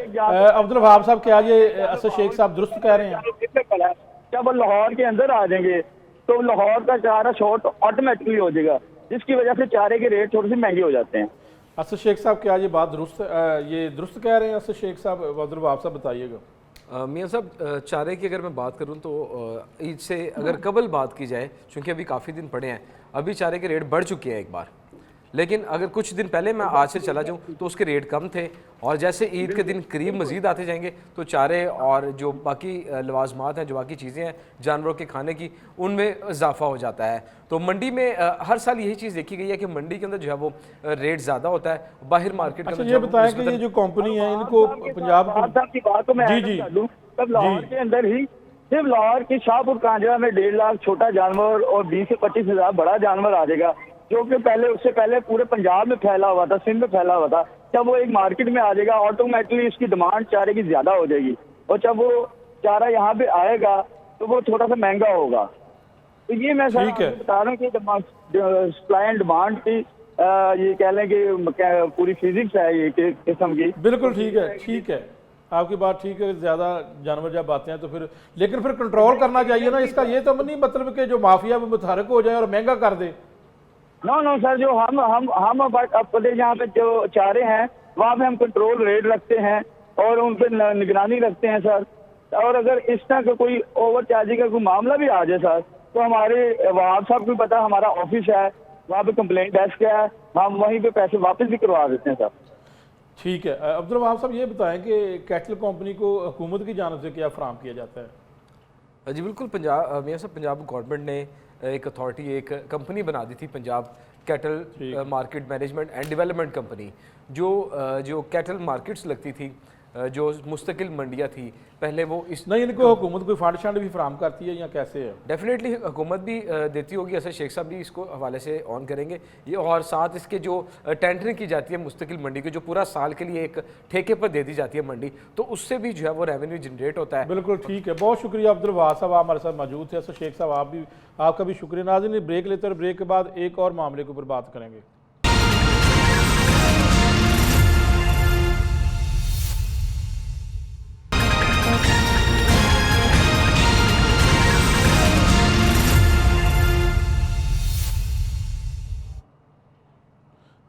[SPEAKER 1] अब्दुल वहाब साहब क्या ये असद शेख साहब दुरुस्त कह रहे हैं?
[SPEAKER 3] जब वो लाहौर के अंदर आ जाएंगे तो लाहौर का चारा शॉर्ट ऑटोमेटिकली हो जाएगा, जिसकी वजह से चारे के रेट थोड़े से महंगे हो जाते हैं।
[SPEAKER 1] असद शेख साहब क्या ये बात दुरुस्त ये दुरुस्त कह रहे हैं असद शेख साहब? अब्दुल वहाब साहब बताइएगा।
[SPEAKER 2] मियाँ साहब, चारे की अगर मैं बात करूं तो ईद से अगर कबल बात की जाए, चूँकि अभी काफ़ी दिन पड़े हैं, अभी चारे के रेट बढ़ चुके हैं एक बार, लेकिन अगर कुछ दिन पहले मैं आज से चला जाऊं तो उसके रेट कम थे, और जैसे ईद के दिन करीब मज़ीद आते जाएंगे तो चारे और जो बाकी लवाजमात हैं, जो बाकी चीज़ें हैं जानवरों के खाने की, उनमें इजाफा हो जाता है। तो मंडी में हर साल यही चीज़ देखी गई है कि मंडी के अंदर जो है वो रेट ज़्यादा होता है, बाहर मार्केट के
[SPEAKER 1] अच्छा
[SPEAKER 2] अंदर
[SPEAKER 1] ये बताएं कि ये जो कंपनी है इनको पंजाब
[SPEAKER 3] की बात को मैं
[SPEAKER 1] जी,
[SPEAKER 3] ऐड
[SPEAKER 1] जी।
[SPEAKER 3] कर दूं, तब लाहौर के अंदर ही सिर्फ लाहौर के शाहपुर कांजरा में 1.5 लाख छोटा जानवर और 20 से 25 हज़ार बड़ा जानवर आ जाएगा, जो कि पहले उससे पहले पूरे पंजाब में फैला हुआ था, सिंध में फैला हुआ था। जब वो एक मार्केट में आ जाएगा, ऑटोमेटिकली इसकी डिमांड चारे की ज्यादा हो जाएगी, और जब वो चारा यहाँ पे आएगा तो वो थोड़ा सा महंगा होगा। तो ये मैं सर
[SPEAKER 1] ठीक है।
[SPEAKER 3] आपको बता रहा हूँ कि सप्लाई एंड डिमांड की ये कह लें कि पूरी फिजिक्स है ये किस्म की।
[SPEAKER 1] बिल्कुल ठीक है आपकी बात ठीक है। ज़्यादा जानवर जब आते हैं तो फिर, लेकिन फिर कंट्रोल करना चाहिए ना। इसका ये तो नहीं मतलब कि जो माफिया वो मुतहरक हो जाए और महंगा कर दे।
[SPEAKER 3] नो सर, जो हम अपने यहाँ पे जो चारे हैं वहाँ पे हम कंट्रोल रेट रखते हैं और उन पर निगरानी रखते हैं सर। और अगर इस तरह का कोई ओवर चार्जिंग का कोई मामला भी आ जाए सर, तो हमारे वहाब साहब को पता, हमारा ऑफिस है वहाँ पे, कंप्लेंट डेस्क है, हम वहीं पे पैसे वापस भी करवा देते हैं सर।
[SPEAKER 1] ठीक है। अब्दुल वहाब साहब ये बताएं कि कैटल कंपनी को हुकूमत की जानिब से क्या फराहम किया जाता है?
[SPEAKER 2] जी बिल्कुल, पंजाब मियाँ साहब, पंजाब गवर्नमेंट ने एक अथॉरिटी, एक कंपनी बना दी थी, Punjab cattle market management and development company, जो कैटल मार्केट्स लगती थी, जो मुस्तकिल मंडियाँ थी पहले, वो इस
[SPEAKER 1] नहीं, इनको हुकूमत कोई फंड शंड भी फराहम करती है या कैसे है?
[SPEAKER 2] डेफिनेटली हुकूमत भी देती होगी। असद शेख साहब भी इसको हवाले से ऑन करेंगे ये, और साथ इसके जो टेंडरिंग की जाती है मुस्तकिल मंडी की, जो पूरा साल के लिए एक ठेके पर दे दी जाती है मंडी, तो उससे भी जो है वो रेवेन्यू जनरेट होता है।
[SPEAKER 1] बिल्कुल ठीक है, बहुत शुक्रिया अब्दुल वहाब साहब, आप हमारे साथ मौजूद थे। असद शेख साहब आपका भी शुक्रिया। नाज़रीन, ब्रेक लेते हैं, ब्रेक के बाद एक और मामले के ऊपर बात करेंगे।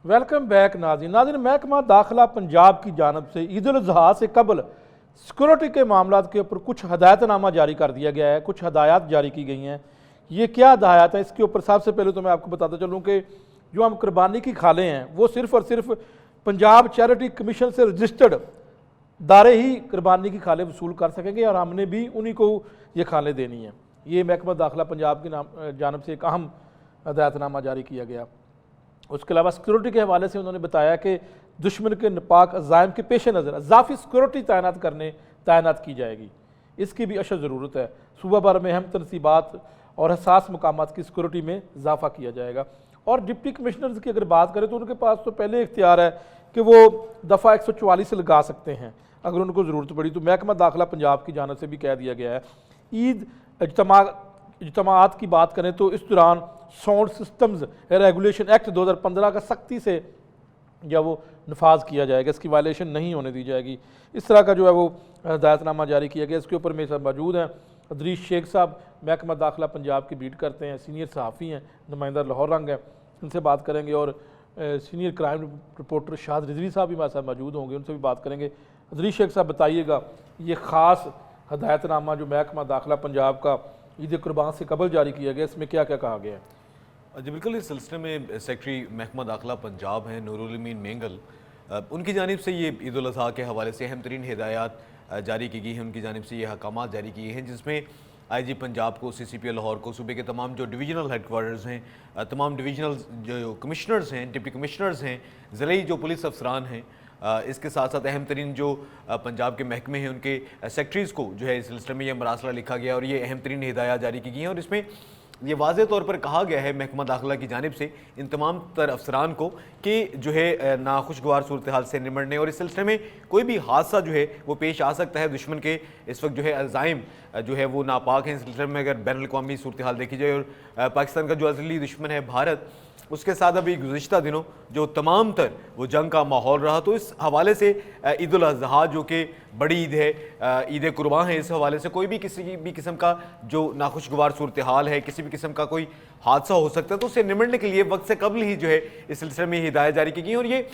[SPEAKER 1] वेलकम बैक नाज़रीन, महकमा दाखिला पंजाब की जानब से ईद उल अज़हा से कबल सिक्योरिटी के मामला के ऊपर कुछ हदायतनामा जारी कर दिया गया है, कुछ हदायत जारी की गई हैं। ये क्या हदायत है, इसके ऊपर सबसे पहले तो मैं आपको बताता चलूँ कि जो हम कुर्बानी की खालें हैं वो सिर्फ़ और सिर्फ पंजाब चैरिटी कमीशन से रजिस्टर्ड दारे ही कुर्बानी की खालें वसूल कर सकेंगे, और हमने भी उन्हीं को ये खालें देनी हैं। ये महकमा दाखिला पंजाब की जानब से एक अहम हदायतनामा जारी किया गया। उसके अलावा सिक्योरिटी के हवाले से उन्होंने बताया कि दुश्मन के नापाक अज़ाइम के पेश नज़र इजाफी सिक्योरिटी तैनात की जाएगी। इसकी भी अशद ज़रूरत है। सूबा भर में अहम तनसीबात और हसास मकामात की सिक्योरिटी में इजाफा किया जाएगा। और डिप्टी कमिश्नर्स की अगर बात करें तो उनके पास तो पहले इख्तियार है कि वो दफ़ा 144 लगा सकते हैं अगर उनको ज़रूरत पड़ी। तो महकमा दाखिला पंजाब की जानब से भी कह दिया गया है। ईद इज्तमाआत की बात करें तो इस दौरान साउंड सिस्टम्स रेगुलेशन एक्ट 2015 का सख्ती से या वो नफाज किया जाएगा, इसकी वायलेशन नहीं होने दी जाएगी। इस तरह का जो है वो हदायतनामा जारी किया गया। इसके ऊपर मेरे साथ मौजूद हैं अदरीस शेख साहब, महकमा दाखिला पंजाब की बीट करते हैं, सीनियर सहाफ़ी हैं, नुमाइंदा लाहौर रंग है, उनसे बात करेंगे। और सीनियर क्राइम रिपोर्टर शाद रिजवी साहब भी हमारे साथ मौजूद होंगे, उनसे भी बात करेंगे। अदरीस शेख साहब बताइएगा, ये ख़ास हदायतनामा जो महकमा दाखिला पंजाब का ईद कुर्बान से कबल जारी किया गया, इसमें क्या क्या कहा गया है?
[SPEAKER 4] जी बिल्कुल, इस सिलसिले में सेक्रेटरी महकमा दाखिला पंजाब हैं नूरुल अमीन मेंगल, उनकी जानिब से ये ईद उल अज़हा के हवाले से अहम तरीन हिदायत जारी की गई हैं। उनकी जानिब से ये अहकामात जारी किए हैं, जिसमें IG पंजाब को, CCP लाहौर को, सूबे के तमाम जो डिवीजनल हेडक्वार्टर्स हैं, तमाम डिवीजनल जो कमिश्नर्स हैं, डिप्टी कमिश्नर्स हैं, ज़िले जो पुलिस अफसरान हैं, इसके साथ साथ अहम तरीन जो पंजाब के महकमे हैं उनके सेक्रेटरीज़ को जो है इस सिलसिले में यह मरासला लिखा गया और ये अहम तरीन हिदायत जारी की गई हैं। और इसमें ये वाज़े तौर पर कहा गया है महकमा दाखिला की जानिब से इन तमाम तर अफसरान को कि जो है नाखुशगवार सूरत हाल से निमटने और इस सिलसिले में कोई भी हादसा जो है वो पेश आ सकता है। दुश्मन के इस वक्त जो है अज़ाइम जो है वो नापाक हैं। इस सिलसिले में अगर बैन अवी सूरत हाल देखी जाए और पाकिस्तान का जो अज़ली दुश्मन है भारत, उसके साथ अभी गुज़िश्ता दिनों जो तमाम तर वो जंग का माहौल रहा, तो इस हवाले से ईद उल अज़हा जो कि बड़ी ईद है, ईद कुर्बान है, इस हवाले से कोई भी किसी भी किस्म का जो नाखुशगवार सूरत हाल है, किसी भी किस्म का कोई हादसा हो सकता है, तो उससे निमटने के लिए वक्त से कबल ही जो है इस सिलसिले में हिदायत जारी की गई। और ये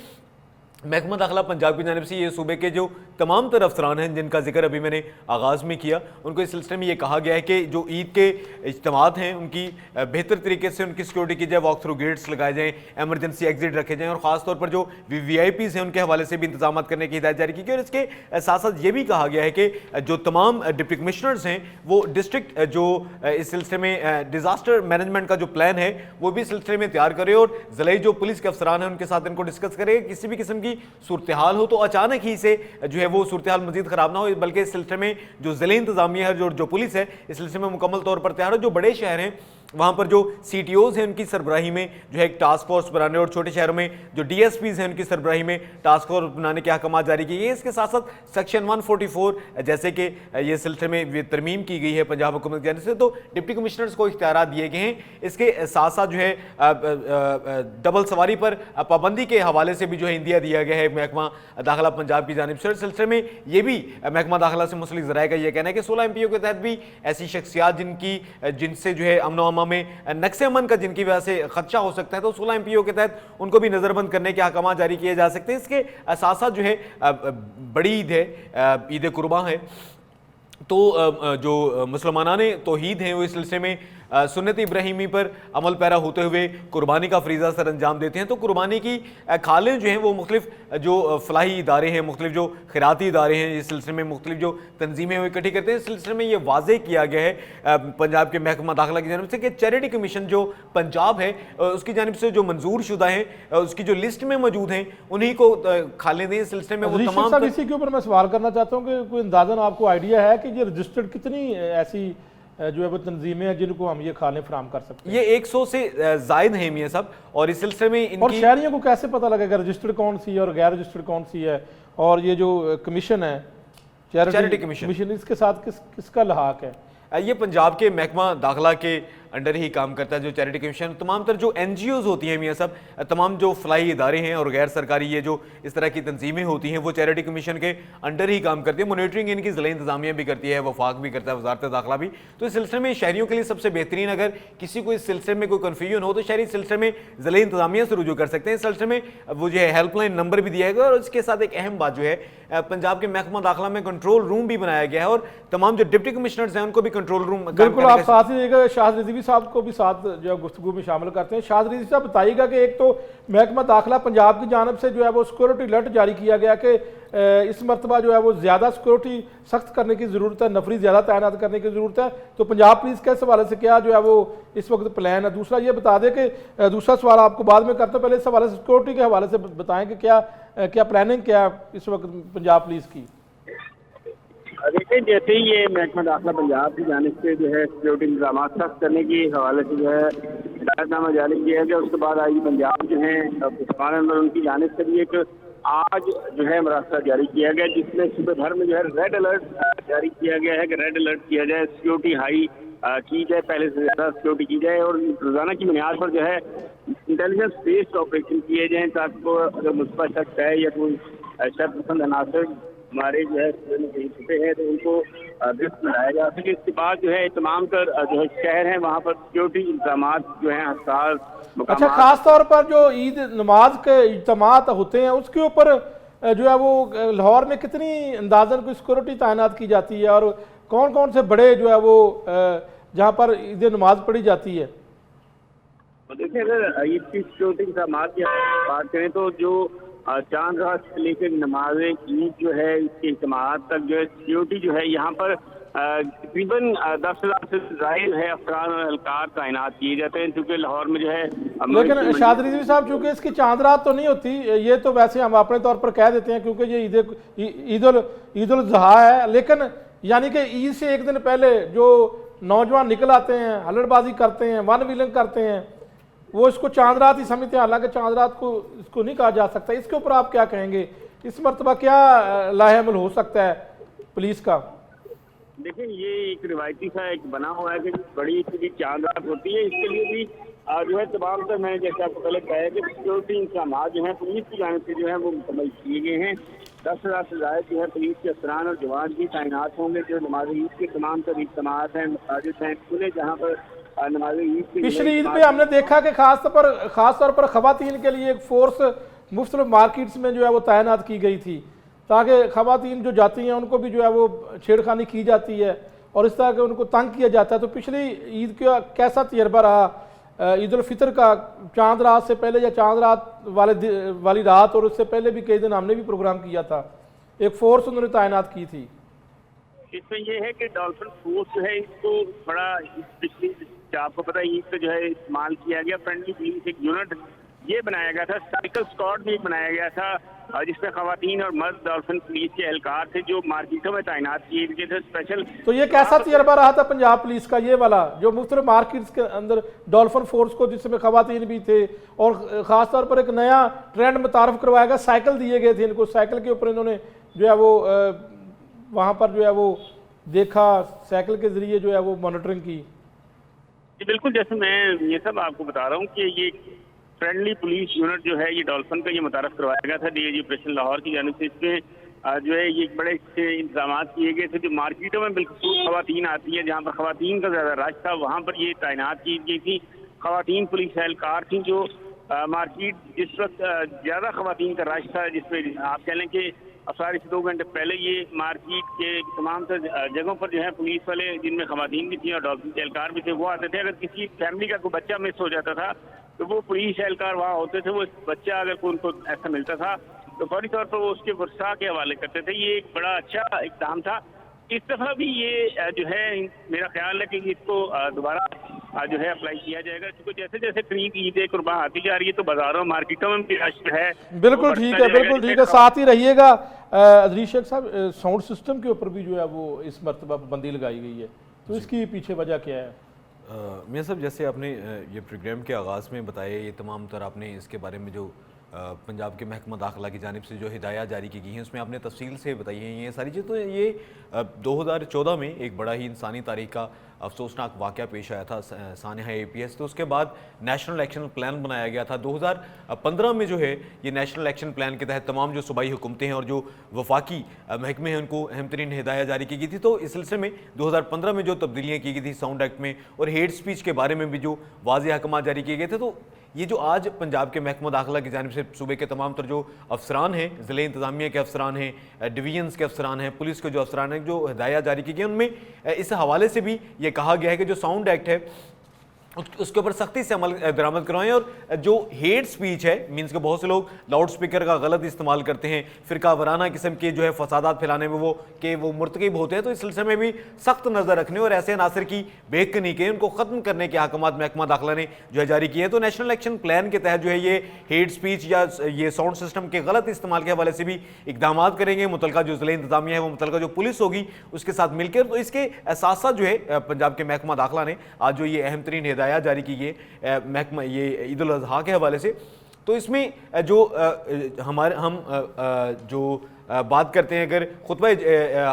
[SPEAKER 4] महकमा दाखिला पंजाब की जानिब से ये सूबे के जो तमाम तर अफसरान हैं जिनका जिक्र अभी मैंने आगाज़ में किया, उनको इस सिलसिले में ये कहा गया है कि जो ईद के इज्तिमात हैं उनकी बेहतर तरीके से उनकी सिक्योरिटी की जाए, वॉक थ्रू गेट्स लगाए जाएँ, एमरजेंसी एग्जिट रखे जाएँ और ख़ासतौर पर जो VVIPs हैं उनके हवाले से भी इंतजाम करने की हिदायत जारी की गई। और इसके साथ साथ ये भी कहा गया है कि जो तमाम डिप्टी कमिश्नर्स हैं वो डिस्ट्रिक्ट जो इस सिलसिले में डिज़ास्टर मैनेजमेंट का जो प्लान है वो भी इस सिलसिले में तैयार करे और ज़िले जो पुलिस के अफसरान हैं उनके साथ इनको डिस्कस करें। किसी भी किस्म की सूरत हाल हो तो अचानक ही से जो है वो सूरत हाल मजीद खराब ना हो, बल्कि इस सिलसिले में जो ज़िले इंतजामिया है, जो पुलिस है, इस सिलसिले में मुकम्मल तौर पर तैयार हो। जो बड़े शहर हैं वहाँ पर जो CTOs हैं उनकी सरबराही में जो है एक टास्क फोर्स बनाने और छोटे शहरों में जो DSPs हैं उनकी सरबराही में टास्क फोर्स बनाने के अहकाम जारी किए गए। इसके साथ साथ सेक्शन 144 जैसे कि ये सिलसिले में तरमीम की गई है पंजाब हुकूमत की जानिब से, तो डिप्टी कमिश्नर्स को इख्तियारात दिए गए हैं। इसके साथ साथ जो है डबल सवारी पर पाबंदी के हवाले से भी जो है इंदिया दिया गया है महकमा दाखिला पंजाब की जानिब से। इस सिलसिले में ये भी महकमा दाखिला से मुंसलिक ज़राए का ये कहना है कि 16 MPO के तहत भी ऐसी शख्सियात जिनसे जो है अमन अमा में नक्शे अमन का जिनकी वजह से खदशा हो सकता है, तो 16 MPO के तहत उनको भी नज़रबंद करने के अहकाम जारी किए जा सकते हैं। इसके साथ साथ जो है बड़ी ईद है, ईद कुर्बां है, तो जो मुसलमानाने तौहीद हैं वो इस सिलसिले में सुन्नत इब्राहिमी पर अमल पैरा होते हुए कुर्बानी का फरीज़ा सर अंजाम देते हैं। तो कुर्बानी की खालें जो हैं वो मुख्तलिफ जो फलाही इदारे हैं, मुख्तलिफ जो खैराती इदारे हैं, इस सिलसिले में मुख्तलिफ जो तंजीमें वो इकट्ठी करते हैं। इस सिलसिले में ये वाज़े किया गया है पंजाब के महकमा दाखिला की जानिब से कि चैरिटी कमीशन जो पंजाब है उसकी जानिब से जो मंजूर शुदा हैं, उसकी जो लिस्ट में मौजूद हैं, उन्हीं को खालें दें। इस सिलसिले में वो तमाम
[SPEAKER 1] इसी के ऊपर मैं सवाल करना चाहता हूँ कि कोई अंदाज़न आपको आइडिया है कि ये रजिस्टर्ड कितनी ऐसी जो है वो तंजीमें हैं जिनको हम ये खाने फराम कर सकते हैं?
[SPEAKER 4] ये 100 से जायद हैं मियां साहब, और इस सिलसिले में इनकी...
[SPEAKER 1] और शहरियों को कैसे पता लगेगा रजिस्टर्ड कौन सी है और गैर रजिस्टर्ड कौन सी है? और ये जो कमीशन है चैरिटी कमीशन, इसके साथ किसका लहाक है?
[SPEAKER 4] ये पंजाब के महकमा दाखिला के अंडर ही काम करता है जो चैरिटी कमीशन। तमाम तर जो NGOs होती हैं मियाँ साहब, तमाम जो फलाई इदारे हैं और गैर सरकारी ये जो इस तरह की तंजीमें होती हैं वो चैरिटी कमीशन के अंडर ही काम करती है। मॉनिटरिंग इनकी ज़िला इंतजामिया भी करती है, वफाक भी करता है, वजारत दाखिला भी। तो इस सिलसिले में शहरियों के लिए सबसे बेहतरीन, अगर किसी को इस सिलसिले में कोई कन्फ्यूजन हो तो शहरी इस सिलसिले में ज़िला इंतजामिया से रुजू कर सकते हैं। इस सिलसिले में वो जो है हेल्पलाइन नंबर भी दिया गया, और इसके साथ एक अहम बात जो है पंजाब के महकमा दाखिला में कंट्रोल रूम भी बनाया गया है और तमाम जो डिप्टी कमिश्नर्स हैं उनको भी कंट्रोल रूम...
[SPEAKER 1] बिल्कुल, आप साथ ही शाहद रिजवी साहब को भी साथ जो है गुफ्तगू में शामिल करते हैं। शाहद रिजवी साहब बताइएगा कि एक तो महकमा दाखिला पंजाब की जानब से जो है वो सिक्योरिटी अलर्ट जारी किया गया कि इस मरतबा जो है वो ज़्यादा सिक्योरिटी सख्त करने की ज़रूरत है, नफरी ज़्यादा तैनात करने की ज़रूरत है। तो पंजाब पुलिस के इस हवाले से क्या जो है वो इस वक्त प्लान है? दूसरा ये बता दें कि दूसरा सवाल आपको बाद में करते, पहले इस हवाले से सिक्योरिटी के हवाले से बताएं कि क्या प्लानिंग क्या इस वक्त पंजाब पुलिस की?
[SPEAKER 5] देखिए, जैसे ही ये महकमा दाखिला पंजाब की जानिब से जो है सिक्योरिटी इंतजाम सख्त करने की हवाले से जो है हिदायतनामा जारी किया गया, उसके बाद आई पंजाब जो है उनकी जानिब से भी एक आज जो है मरासला जारी किया गया, जिसमें सुबह भर में जो है रेड अलर्ट जारी किया गया है कि रेड अलर्ट किया जाए, सिक्योरिटी हाई की जाए, पहले से ज़्यादा सिक्योरिटी की जाए और रोज़ाना की बुनियाद पर जो है इंटेलिजेंस बेस्ड ऑपरेशन किए जाएँ, ताकि को अगर मुस्बत शख्स है या कोई शर्पसंद अनासर हमारे जो है छुपे हैं तो उनको गिरफ्त में लाया जा सके। इसके बाद जो है तमाम तर जो है शहर हैं वहाँ पर सिक्योरिटी इंतजाम जो हैं हसास।
[SPEAKER 1] अच्छा, खास तौर पर जो ईद नमाज के इज्तिमात होते हैं उसके ऊपर जो है वो लाहौर में कितनी अंदाज़न कोई सिक्योरिटी तैनात की जाती है और कौन कौन से बड़े जो है वो जहाँ पर ईद नमाज पढ़ी जाती है?
[SPEAKER 5] देखिए, अगर ईद की सिक्योरिटी इंतजाम की बात करें तो जो चांद रात से लेकर नमाज ईद जो है इसके इज्तिमात तक जो है सिक्योरिटी जो है यहाँ पर तकरीबन 10,000 से जायद है अफरान और एहलकार तैनात किए जाते हैं, क्योंकि लाहौर में जो है...
[SPEAKER 1] लेकिन शाहद रिजवी साहब, चूँकि इसकी चांद रात तो नहीं होती, ये तो वैसे हम अपने तौर पर कह देते हैं क्योंकि ये ईद उल ज़ुहा है, लेकिन यानी कि ईद से एक दिन पहले जो नौजवान निकल आते हैं, हल्लड़बाजी करते हैं, वन व्हीलिंग करते हैं, वो इसको चांद रात ही समझते हैं, हालांकि चांद रात को इसको नहीं कहा जा सकता। इसके ऊपर आप क्या कहेंगे? इस मरतबा क्या लाहेअमल हो सकता है पुलिस का?
[SPEAKER 5] देखिए, ये एक रिवायती सा एक बना हुआ है कि बड़ी सी चांद रात होती है, इसके लिए भी जो है तमाम तर मैंने जैसे आपको पहले कहा कि सिक्योरिटी इंतजाम जो है पुलिस की जानिब से जो है वो मुकम्मल किए गए हैं। 10,000 से ज़्यादा जो है पुलिस के अफसरान और जवान भी तैनात होंगे, जो नमाज ईद के तमाम तर इज्तिमात हैं, मसाजिद हैं, खुले जहाँ पर नमाज ईद की...
[SPEAKER 1] पिछली ईद पे हमने देखा कि खास तौर पर खवातीन के लिए एक फोर्स मुख्तलिफ मार्केट्स में जो है वो तैनात की गई थी, ताकि ख़वातीन जो जाती हैं उनको भी जो है वो छेड़खानी की जाती है और इस तरह के उनको तंग किया जाता है। तो पिछली ईद का कैसा तजर्बा रहा, ईद उल फितर का, चांद रात से पहले या चांद रात वाली रात और उससे पहले भी कई दिन हमने भी प्रोग्राम किया था, एक फोर्स उन्होंने तैनात की थी।
[SPEAKER 5] इसमें यह है कि डॉल्फिन फोर्स जो है इसको बड़ा पिछली आपको पता है ईद पे जो है इस्तेमाल किया गया। फ्रेंडली पुलिस एक यूनिट ये बनाया गया था, साइकिल स्क्वाड भी बनाया गया था जिसमें खवातीन और मर्द डॉल्फिन पुलिस के एहलकार थे जो मार्केटों में तैनात किए गए थे स्पेशल।
[SPEAKER 1] तो ये कैसा तजर्बा रहा था पंजाब पुलिस का, ये वाला जो मुख्तलिफ मार्केट्स के अंदर डॉल्फिन फोर्स को, जिसमें खवातीन भी थे और ख़ास तौर पर एक नया ट्रेंड मुतारफ करवाया गया, साइकिल दिए गए थे इनको, साइकिल के ऊपर इन्होंने जो है वो वहाँ पर जो है वो देखा, साइकिल के ज़रिए जो है वो मॉनिटरिंग की।
[SPEAKER 5] जी बिल्कुल, जैसे मैं ये सब आपको बता रहा हूँ कि ये फ्रेंडली पुलिस यूनिट जो है ये डॉल्फिन का ये मुतारफ करवाया गया था डीआईजी ऑपरेशन लाहौर की जानिब से। इसमें जो है ये बड़े इंतजाम किए गए थे। जो मार्केटों में बिल्कुल खवातीन आती है, जहाँ पर खवातीन का ज़्यादा रश था, वहाँ पर ये तैनात की गई थी खवातीन पुलिस एहलकार थी। जो मार्केट जिस वक्त ज़्यादा खवातीन का रश था, जिसमें आप कह लें कि अफसारी से 2 घंटे पहले ये मार्केट के तमाम तर जगहों पर जो है पुलिस वाले, जिनमें खवातीन भी थी और डॉल्फिन के एहलकार भी थे, वो आते थे। अगर किसी फैमिली का कोई बच्चा मिस हो जाता था तो वो पुलिस एहलकार वहाँ होते थे। वो बच्चा अगर कोई उनको ऐसा मिलता था तो फौरी तौर पर वो उसके वर्षा के हवाले करते थे। ये एक बड़ा अच्छा इक़दाम था। इस दफ़ा भी ये जो है मेरा ख्याल है कि इसको दोबारा जो है अप्लाई किया जाएगा, क्योंकि जैसे जैसे करीब ईद कुर्बान आती जा रही है तो बाजारों मार्केटों में भी रश है।
[SPEAKER 1] बिल्कुल ठीक है, बिल्कुल ठीक है, साथ ही रहिएगा। अदरीश शेख साहब, साउंड सिस्टम के ऊपर भी जो है वो इस मरतबा पाबंदी लगाई गई है, तो इसकी पीछे वजह क्या है?
[SPEAKER 4] मियां साहब, जैसे आपने ये प्रोग्राम के आगाज़ में बताया, ये तमाम तर आपने इसके बारे में जो पंजाब के महकमा दाखिला की जानिब से जो हिदायत जारी की गई हैं उसमें आपने तफसील से बताई हैं ये सारी चीज़। तो ये 2014 में एक बड़ा ही इंसानी तारीख का अफसोसनाक वाक़या पेश आया था सानिया APS। तो उसके बाद नेशनल एक्शन प्लान बनाया गया था। 2015 में जो है ये नेशनल एक्शन प्लान के तहत तमाम जो सूबाई हुकूमतें हैं और जो वफाकी महकमे हैं उनको अहम तरीन हिदायत जारी की गई थी। तो इस सिलसिले में 2015 में जो तब्दीलियाँ की गई थी साउंड एक्ट में और हेट स्पीच के बारे में भी जो वाज़ेह अहकाम जारी किए गए थे, तो ये जो आज पंजाब के महकमा दाखिला की जानिब से सूबे के तमाम तर जो अफसरान हैं, ज़िले इंतज़ामिया के अफसरान हैं, डिवीजन्स के अफसरान हैं, पुलिस के जो अफसरान हैं, जो हिदायत जारी की गई उनमें इस हवाले से भी ये कहा गया है कि जो साउंड एक्ट है उसके ऊपर सख्ती से अमल दरामद करवाएं। और जो हेट स्पीच है, मीन्स के बहुत से लोग लाउड स्पीकर का गलत इस्तेमाल करते हैं, फिरका वराना किस्म के जो है फसादात फैलाने में वो मुर्तकिब होते हैं, तो इस सिलसिले में भी सख्त नज़र रखने और ऐसे अनासर की बेखनी के उनको ख़त्म करने के अहकामात महकमा दाखिला ने जो है जारी किए हैं। तो नेशनल एक्शन प्लान के तहत जो है ये हेट स्पीच या ये साउंड सिस्टम के गलत इस्तेमाल के हवाले से भी इकदाम करेंगे मुतलका जो ज़िले इंतज़ामिया है, वो मुतलका जो पुलिस होगी उसके साथ मिलकर। तो इसके साथ साथ जो है पंजाब के महकमा दाखिला ने आज जो ये अहम तरीन हिदायत जारी की है महकमा ये ईद उल अज़हा के हवाले से, तो इसमें जो हम जो बात करते हैं अगर खुतबा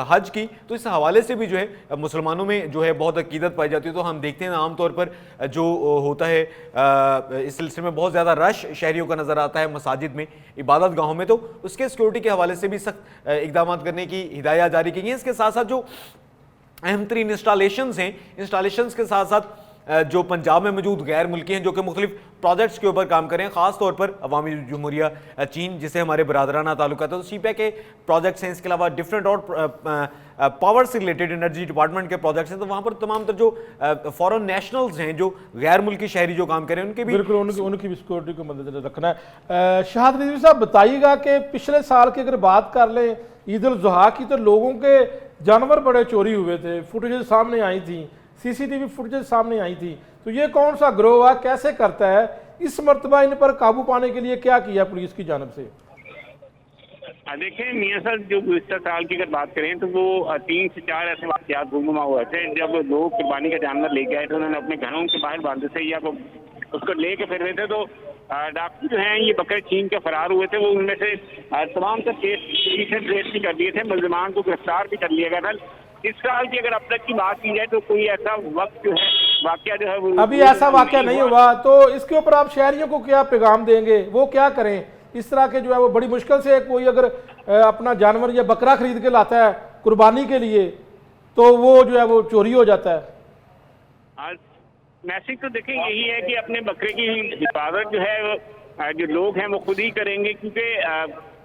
[SPEAKER 4] हज की, तो इस हवाले से भी जो है मुसलमानों में जो है बहुत अकीदत पाई जाती है। तो हम देखते हैं आमतौर पर जो होता है इस सिलसिले में बहुत ज़्यादा रश शहरियों का नज़र आता है मसाजिद में, इबादत गाहों में, तो उसके सिक्योरिटी के हवाले से भी सख्त इक़दाम करने की हिदायत जारी की गई है। इसके साथ साथ जो अहम तरीन इंस्टॉलेशंस हैं, इंस्टॉलेशंस के साथ साथ जो पंजाब में मौजूद गैर मुल्की हैं जो कि मुख्तलिफ प्रोजेक्ट्स के ऊपर काम करें, ख़ास तौर पर अवामी जमहूरिया चीन जिससे हमारे बरादराना ताल्लुकात है, तो CPEC के प्रोजेक्ट्स हैं। इसके अलावा डिफरेंट और पावर से रिलेटेड एनर्जी डिपार्टमैंट के प्रोजेक्ट्स हैं। तो वहाँ पर तमाम तर जो फॉरेन नेशनल्स हैं, जो गैर मुल्की शहरी जो काम करें, उनके भी
[SPEAKER 1] बिल्कुल उनकी भी सिक्योरिटी को मद्देनजर रखना है। शहादत रिजवी साहब, बताइएगा कि पिछले साल की अगर बात कर लें ईद उल ज़ुहा की, तो लोगों के जानवर बड़े चोरी हुए थे, फुटेज सामने आई थी, CCTV फुटेज सामने आई थी। तो ये कौन सा गिरोह है, कैसे करता है? इस मरतबा इन पर काबू पाने के लिए क्या किया पुलिस की जानब से?
[SPEAKER 5] देखें मियां साहब, जो गुज़िश्ता साल की अगर बात करें तो वो 3 से 4 ऐसे वाक़यात गुमगुमा हुए थे। जब लोग कुर्बानी का जानवर लेके आए थे, उन्होंने अपने घरों के बाहर बांधे थे या उसको लेके फिर रहे थे, तो डॉक्टर जो हैं ये बकरे छीन के फरार हुए थे। वो उनमें से तमाम सब केस ट्रेस भी कर दिए थे, मुल्ज़िमान को गिरफ्तार भी कर लिया गया था। इस साल की अगर अब तक की बात की जाए तो कोई ऐसा वक्त जो है वाकया जो है वो
[SPEAKER 1] अभी ऐसा वाकया नहीं हुआ। तो इसके ऊपर आप शहरियों को क्या पैगाम देंगे, वो क्या करें? इस तरह के जो है वो बड़ी मुश्किल से कोई अगर अपना जानवर या बकरा खरीद के लाता है कुर्बानी के लिए, तो वो जो है वो चोरी हो जाता है।
[SPEAKER 5] मैसेज तो देखें यही है कि अपने बकरे की हिफाजत जो है जो लोग हैं वो खुद ही करेंगे, क्योंकि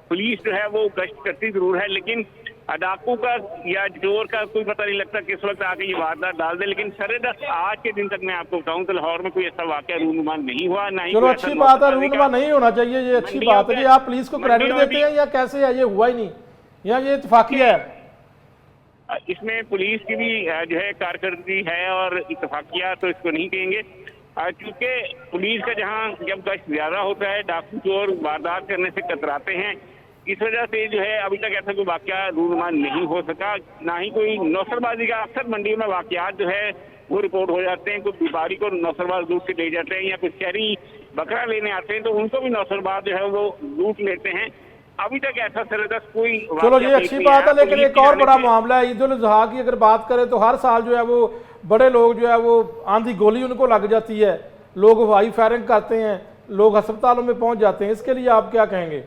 [SPEAKER 5] पुलिस जो है वो गश्त करती जरूर है, लेकिन डाकू का या चोर का कोई पता नहीं लगता किस वक्त आके ये वारदात डाल दे। लेकिन सरेदस्त आज के दिन तक मैं आपको बताऊं तो लाहौर में कोई ऐसा वाकया रूनुमा नहीं हुआ, ना ही
[SPEAKER 1] चलो
[SPEAKER 5] कोई
[SPEAKER 1] अच्छी
[SPEAKER 5] ऐसा
[SPEAKER 1] बात है,
[SPEAKER 5] मौका
[SPEAKER 1] रूनुमा नहीं होना चाहिए, ये अच्छी
[SPEAKER 5] मंडियों
[SPEAKER 1] बात है।
[SPEAKER 5] पे-
[SPEAKER 1] ये आप पुलिस को क्रेडिट
[SPEAKER 5] मंडियों
[SPEAKER 1] देते हैं या कैसे है, ये हुआ ही नहीं या ये इत्तेफाकिया है?
[SPEAKER 5] इसमें पुलिस की भी जो है कारकर्दगी है और इत्तेफाकिया तो इसको नहीं कहेंगे, क्योंकि पुलिस का जहां जब गश्त ज्यादा होता है डाकू चोर वारदात करने से कतराते हैं। इस वजह से जो है अभी तक ऐसा कोई वाकया रूनुमा नहीं हो सका, ना ही कोई नौसरबाजी का। अक्सर मंडियों में वाकयात जो है वो रिपोर्ट हो जाते हैं, कोई व्यापारी को नौसरबाज लूट के ले जाते हैं या कुछ शहरी बकरा लेने आते हैं तो उनको भी नौसरबाज जो है वो लूट लेते हैं। अभी तक ऐसा सरेदस्त कोई
[SPEAKER 1] चलो
[SPEAKER 5] वाकया
[SPEAKER 1] ये
[SPEAKER 5] पेश
[SPEAKER 1] अच्छी
[SPEAKER 5] नहीं
[SPEAKER 1] बात
[SPEAKER 5] आया।
[SPEAKER 1] है, लेकिन
[SPEAKER 5] पुलिस
[SPEAKER 1] एक
[SPEAKER 5] की
[SPEAKER 1] और
[SPEAKER 5] जानिब
[SPEAKER 1] बड़ा
[SPEAKER 5] से-
[SPEAKER 1] मामला है ईद उल अजहा की अगर बात करें तो हर साल जो है वो बड़े लोग जो है वो आंधी गोली उनको लग जाती है, लोग हवाई फायरिंग करते हैं, लोग अस्पतालों में पहुंच जाते हैं, इसके लिए आप क्या कहेंगे?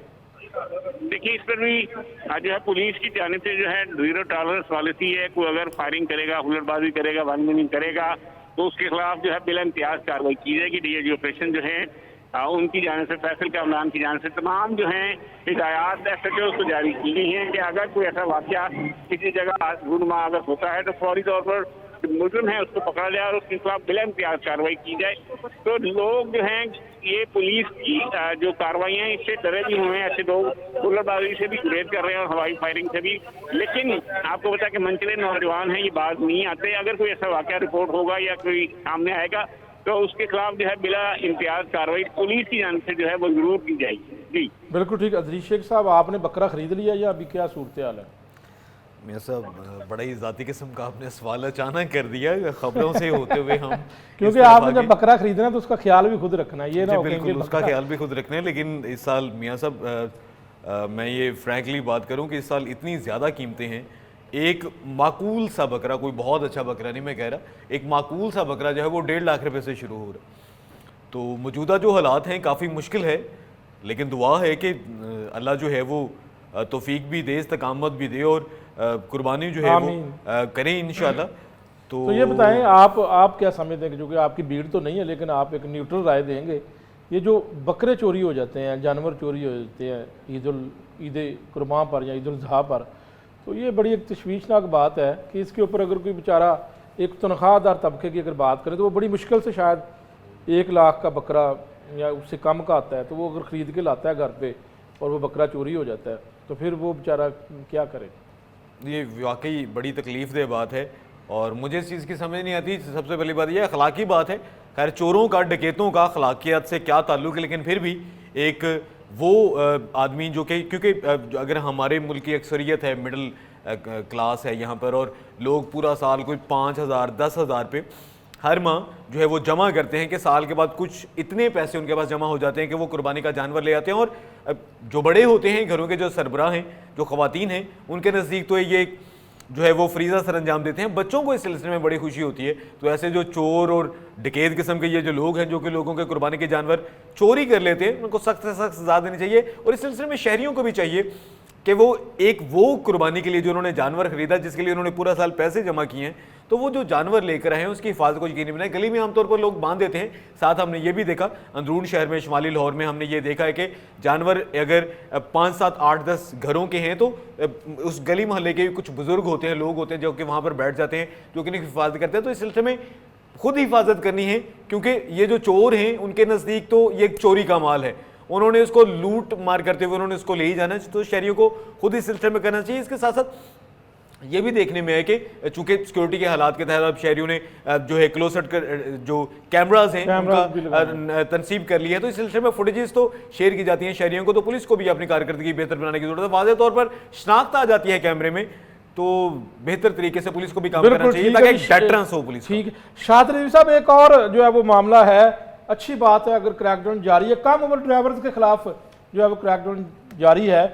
[SPEAKER 5] देखिए इस पर भी जो है पुलिस की जानिब से जो है जीरो टॉलरेंस पॉलिसी है। कोई अगर फायरिंग करेगा, हुलड़बाजी करेगा, वानमेनिंग करेगा तो उसके खिलाफ जो है बिला इम्तियाज कार्रवाई की जाएगी। डीआईजी ऑपरेशन जो है उनकी जानिब से, फैसल कामरान की जानिब से तमाम जो है हिदायत SHO को जारी की गई हैं कि अगर कोई ऐसा वाकया किसी जगह रूनुमा अगर होता है तो फौरी तौर पर मुजरिम है उसको पकड़ा जाए और उसके खिलाफ बिला इम्तियाज कार्रवाई की जाए। तो लोग जो हैं ये पुलिस की जो कार्रवाइयाँ इससे डरे भी हुए हैं, ऐसे लोग हुलड़बाजी से भी गुरेज कर रहे हैं और हवाई फायरिंग से भी। लेकिन आपको पता कि मनचले नौजवान हैं, ये बात नहीं आते। अगर कोई ऐसा वाकया रिपोर्ट होगा या कोई सामने आएगा तो उसके खिलाफ जो है बिला इम्तियाज कार्रवाई पुलिस की जानिब से जो है वो जरूर की जाएगी। जी
[SPEAKER 1] बिल्कुल ठीक। अजरीश शेख साहब, आपने बकरा खरीद लिया या अभी क्या सूरत हाल है?
[SPEAKER 4] मियां साहब बड़ा ही ज़ाती किस्म का आपने सवाल अचानक कर दिया खबरों से होते हुए हम
[SPEAKER 1] क्योंकि
[SPEAKER 4] इस तरफ
[SPEAKER 1] आपने
[SPEAKER 4] आगे-
[SPEAKER 1] जब बकरा खरीदना है तो उसका ख्याल भी खुद रखना है, ये ना
[SPEAKER 4] जी
[SPEAKER 1] हो कहेंगे
[SPEAKER 4] बिल्कुल उसका
[SPEAKER 1] बकरा-
[SPEAKER 4] ख्याल भी खुद रखना है। लेकिन इस साल मियां साहब मैं ये फ्रैंकली बात करूं कि इस साल इतनी ज़्यादा कीमतें हैं, एक माकूल सा बकरा, कोई बहुत अच्छा बकरा नहीं मैं कह रहा, एक माकूल सा बकरा जो है वो 1.5 लाख रुपए से शुरू हो रहा है। तो मौजूदा जो हालात हैं काफ़ी मुश्किल है, लेकिन दुआ है कि अल्लाह जो है वो तौफीक भी दे, इस्तकामत भी दे और कुर्बानी जो है वो करें इंशाल्लाह।
[SPEAKER 1] तो ये बताएं आप क्या समझते हैं कि जो कि आपकी भीड़ तो नहीं है लेकिन आप एक न्यूट्रल राय देंगे, ये जो बकरे चोरी हो जाते हैं, जानवर चोरी हो जाते हैं ईद कुर्बान पर या ईद उल अज़हा पर, तो ये बड़ी एक तशवीशनाक बात है कि इसके ऊपर अगर कोई बेचारा एक तनख्वाहदार तबके की अगर बात करें तो वो बड़ी मुश्किल से शायद 1 लाख का बकरा या उससे कम का आता है, तो वो अगर ख़रीद के लाता है घर पे और वो बकरा चोरी हो जाता है तो फिर वो बेचारा क्या करे?
[SPEAKER 4] ये वाकई बड़ी तकलीफ़देह बात है और मुझे इस चीज़ की समझ नहीं आती। सबसे पहली बात यह अखलाकी बात है, खैर चोरों का, डकैतों का अखलाकियात से क्या ताल्लुक़ है, लेकिन फिर भी एक वो आदमी जो कि, क्योंकि अगर हमारे मुल्क की अक्सरियत है मिडिल क्लास है यहाँ पर और लोग पूरा साल कोई 5,000 10,000 पे हर माह जो है वो जमा करते हैं कि साल के बाद कुछ इतने पैसे उनके पास जमा हो जाते हैं कि वो कुर्बानी का जानवर ले आते हैं। और जो बड़े होते हैं घरों के, जो सरबराह हैं, जो ख़वातीन हैं, उनके नज़दीक तो ये जो है वो फ्रीज़ा सर अंजाम देते हैं। बच्चों को इस सिलसिले में बड़ी खुशी होती है। तो ऐसे जो चोर और डकैत किस्म के ये जो लोग हैं जो कि लोगों के कुर्बानी के जानवर चोरी कर लेते हैं, उनको सख्त से सख्त सज़ा देनी चाहिए। और इस सिलसिले में शहरियों को भी चाहिए कि वो कुर्बानी के लिए जो उन्होंने जानवर खरीदा, जिसके लिए उन्होंने पूरा साल पैसे जमा किए हैं, तो वो जो जानवर लेकर आए हैं उसकी हिफाजत को यकीनी बनाए। गली में आमतौर पर लोग बांध देते हैं। साथ हमने ये भी देखा अंदरून शहर में, शुमाली लाहौर में हमने ये देखा है कि जानवर अगर 5, 7, 8, 10 घरों के हैं तो उस गली मोहल्ले के कुछ बुजुर्ग होते हैं, लोग होते हैं जो कि वहाँ पर बैठ जाते हैं, जो कि हिफाजत करते हैं। तो इस सिलसिले में खुद हिफाजत करनी है, क्योंकि ये जो चोर हैं उनके नज़दीक तो ये चोरी का माल है, उन्होंने उसको लूट मार करते हुए उन्होंने उसको ले ही जाना है। तो शहरियों को खुद इस सिलसिले में करना चाहिए। इसके साथ साथ ये भी देखने में है कि चूंकि सिक्योरिटी के हालात के तहत अब शहरियों ने जो है क्लोजड जो कैमराज हैं उनका तनसीब कर लिया है, तो इस सिलसिले में फुटेजेस तो शेयर की जाती हैं शहरियों को। तो पुलिस को भी अपनी कारकर्दगी बेहतर बनाने की जरूरत है। वाज़ेह तौर पर शनाख्त आ जाती है कैमरे में, तो बेहतर तरीके से पुलिस को भी काम करना चाहिए ताकि डेटरेंस हो पुलिस।
[SPEAKER 1] ठीक है शाहिद रज़वी साहब, एक और जो है वो मामला है, अच्छी बात है अगर क्रैकडाउन जारी है, कम उम्र ड्राइवर्स के खिलाफ जो है वो क्रैकडाउन जारी है।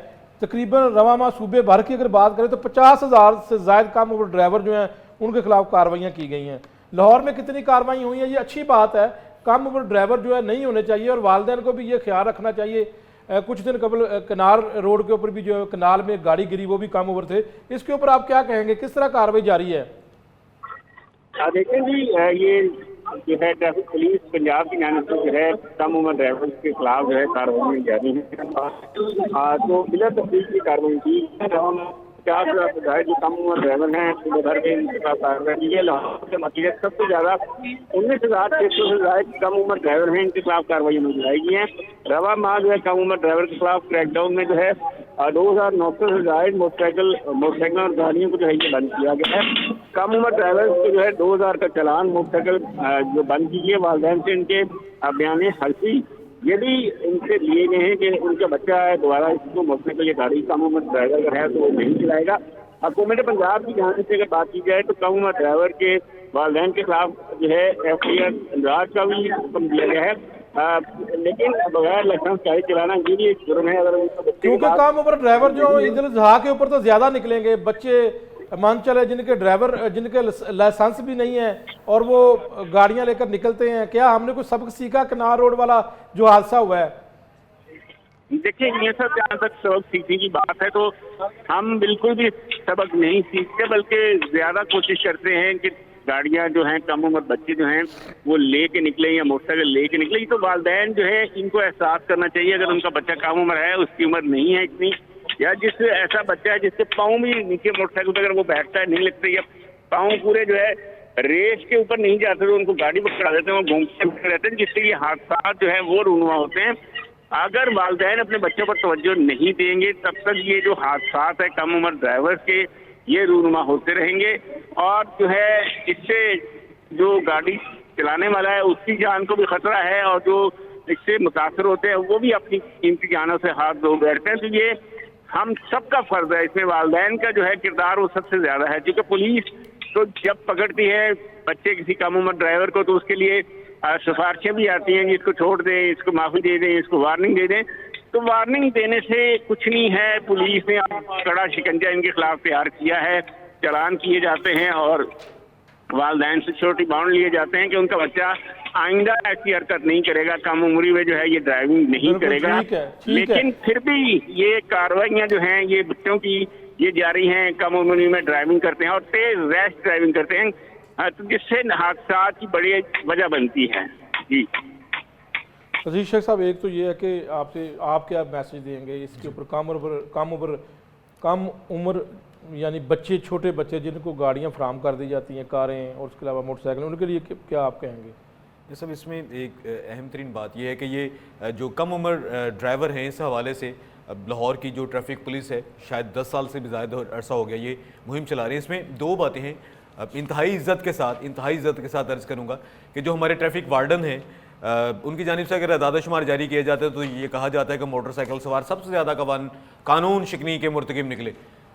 [SPEAKER 1] तकरीबन रवामा सूबे भर की अगर बात करें तो 50,000 से ज़ायद कम उम्र ड्राइवर जो हैं उनके खिलाफ कार्रवाइयाँ की गई हैं। लाहौर में कितनी कार्रवाई हुई है, ये अच्छी बात है। कम उम्र ड्राइवर जो है नहीं होने चाहिए और वालिदैन को भी ये ख्याल रखना चाहिए। कुछ दिन कबल कनाल रोड के ऊपर भी जो है कनाल में गाड़ी गिरी, वो भी कम उम्र थे। इसके ऊपर आप क्या कहेंगे, किस तरह कार्रवाई जारी है?
[SPEAKER 5] देखें जी, ये जो है ट्रैफिक पुलिस पंजाब की जानिब से जो है कम उम्र ड्राइवर के खिलाफ जो है कार्रवाई जारी है। तो बिला तफसील की कार्रवाई की 50,000 से ज्यादा जो कम उम्र ड्राइवर हैं उधर के इनके साथ कार्रवाई है। लाहौर के मकीनत सबसे ज्यादा 19,600 से ज्यादा कम उम्र ड्राइवर हैं, इनके खिलाफ कार्रवाई में गिराई है। रवा माह जो है कम उम्र ड्राइवर के खिलाफ क्रैकडाउन में जो है 2,900 से ज्यादा मोटरसाइकिल और गाड़ियों को जो है ये बंद किया गया है। कम उम्र ड्राइवर को जो है 2,000 का चालान मोटरसाइकिल जो बंद कीजिए। वालिदैन से इनके बयान हल्फी यदि इनसे लिए गए हैं कि उनका बच्चा है दोबारा इसको मोटरसाइकिल या गाड़ी कम उम्र ड्राइवर का है तो वो नहीं चलाएगा। हुकूमत पंजाब की जानिब से अगर बात की जाए तो कम उम्र ड्राइवर के वालिदैन के खिलाफ जो है FIR राज का भी हुक्म दिया गया है, लेकिन बगैर लाइसेंस गाड़ी चलाना ये भी एक जुर्म है। अगर
[SPEAKER 1] क्योंकि कम उम्र ड्राइवर जो ईद उल अजहा के ऊपर तो ज्यादा निकलेंगे, बच्चे मान चले जिनके ड्राइवर जिनके लाइसेंस भी नहीं है और वो गाड़ियां लेकर निकलते हैं। क्या हमने कुछ सबक सीखा किनार रोड वाला जो हादसा हुआ है?
[SPEAKER 5] देखिए ये सब जहाँ तक सबक सीखने की बात है तो हम बिल्कुल भी सबक नहीं सीखते, बल्कि ज्यादा कोशिश करते हैं कि गाड़ियां जो हैं कम उम्र बच्चे जो हैं वो लेके निकले या मोटरसाइकिल लेके निकले। तो वालिदैन जो है इनको एहसास करना चाहिए अगर उनका बच्चा कम उम्र है, उसकी उम्र नहीं है इतनी, या जिस ऐसा बच्चा है जिसके पाँव भी नीचे मोटरसाइकिल पर अगर वो बैठता है नहीं लगता या पाँव पूरे जो है रेस के ऊपर नहीं जाते तो उनको गाड़ी पर चढ़ा देते हैं, वो घूमते रहते हैं, जिससे ये हादसा जो है वो रूनुमा होते हैं। अगर वालिदैन अपने बच्चों पर तवज्जो नहीं देंगे तब तक ये जो हादसा है कम उम्र ड्राइवर्स के ये रूनुमा होते रहेंगे और जो है इससे जो गाड़ी चलाने वाला है उसकी जान को भी खतरा है और जो इससे मुतासर होते हैं वो भी अपनी कीमती जानों से हाथ धो बैठते हैं। तो ये हम सबका फर्ज है, इसमें वालिदैन का जो है किरदार वो सबसे ज्यादा है, क्योंकि पुलिस तो जब पकड़ती है बच्चे किसी कम उम्र ड्राइवर को तो उसके लिए सिफारिशें भी आती हैं कि इसको छोड़ दें, इसको माफी दे दें, इसको वार्निंग दे दें। तो वार्निंग देने से कुछ नहीं है, पुलिस ने कड़ा शिकंजा इनके खिलाफ तैयार किया है, चालान किए जाते हैं और वालिदैन से छोटी बाउंड लिए जाते हैं कि उनका बच्चा आइंदा ऐसी हरकत नहीं करेगा, कम उम्री में जो है ये ड्राइविंग नहीं करेगा। लेकिन फिर भी ये कार्रवाइयाँ जो हैं ये बच्चों की ये जारी हैं, कम उम्र में ड्राइविंग करते हैं और तेज रैश ड्राइविंग करते हैं, तो जिससे हादसा की बड़ी वजह बनती है। जी
[SPEAKER 1] अजीज शेख साहब, एक तो ये है कि आप क्या मैसेज देंगे इसके ऊपर कम उम्र यानी बच्चे, छोटे बच्चे जिनको गाड़ियां फराम कर दी जाती हैं, कारें और उसके अलावा मोटरसाइकिल, उनके लिए क्या आप कहेंगे?
[SPEAKER 4] ये सब इसमें एक अहम तरीन बात यह है कि ये जो कम उम्र ड्राइवर हैं इस हवाले से लाहौर की जो ट्रैफिक पुलिस है शायद 10 साल से भी ज़्यादा अरसा हो गया ये मुहिम चला रही है। इसमें दो बातें हैं, इंतहाई इज़्ज़त के साथ अर्ज़ करूँगा कि जो हमारे ट्रैफिक वार्डन हैं उनकी जानिब से अगर अदाद-ओ-शुमार जारी किए जाते हैं तो ये कहा जाता है कि मोटरसाइकिल सवार सबसे ज़्यादा कानून शिकनी के मुर्तकिब निकले।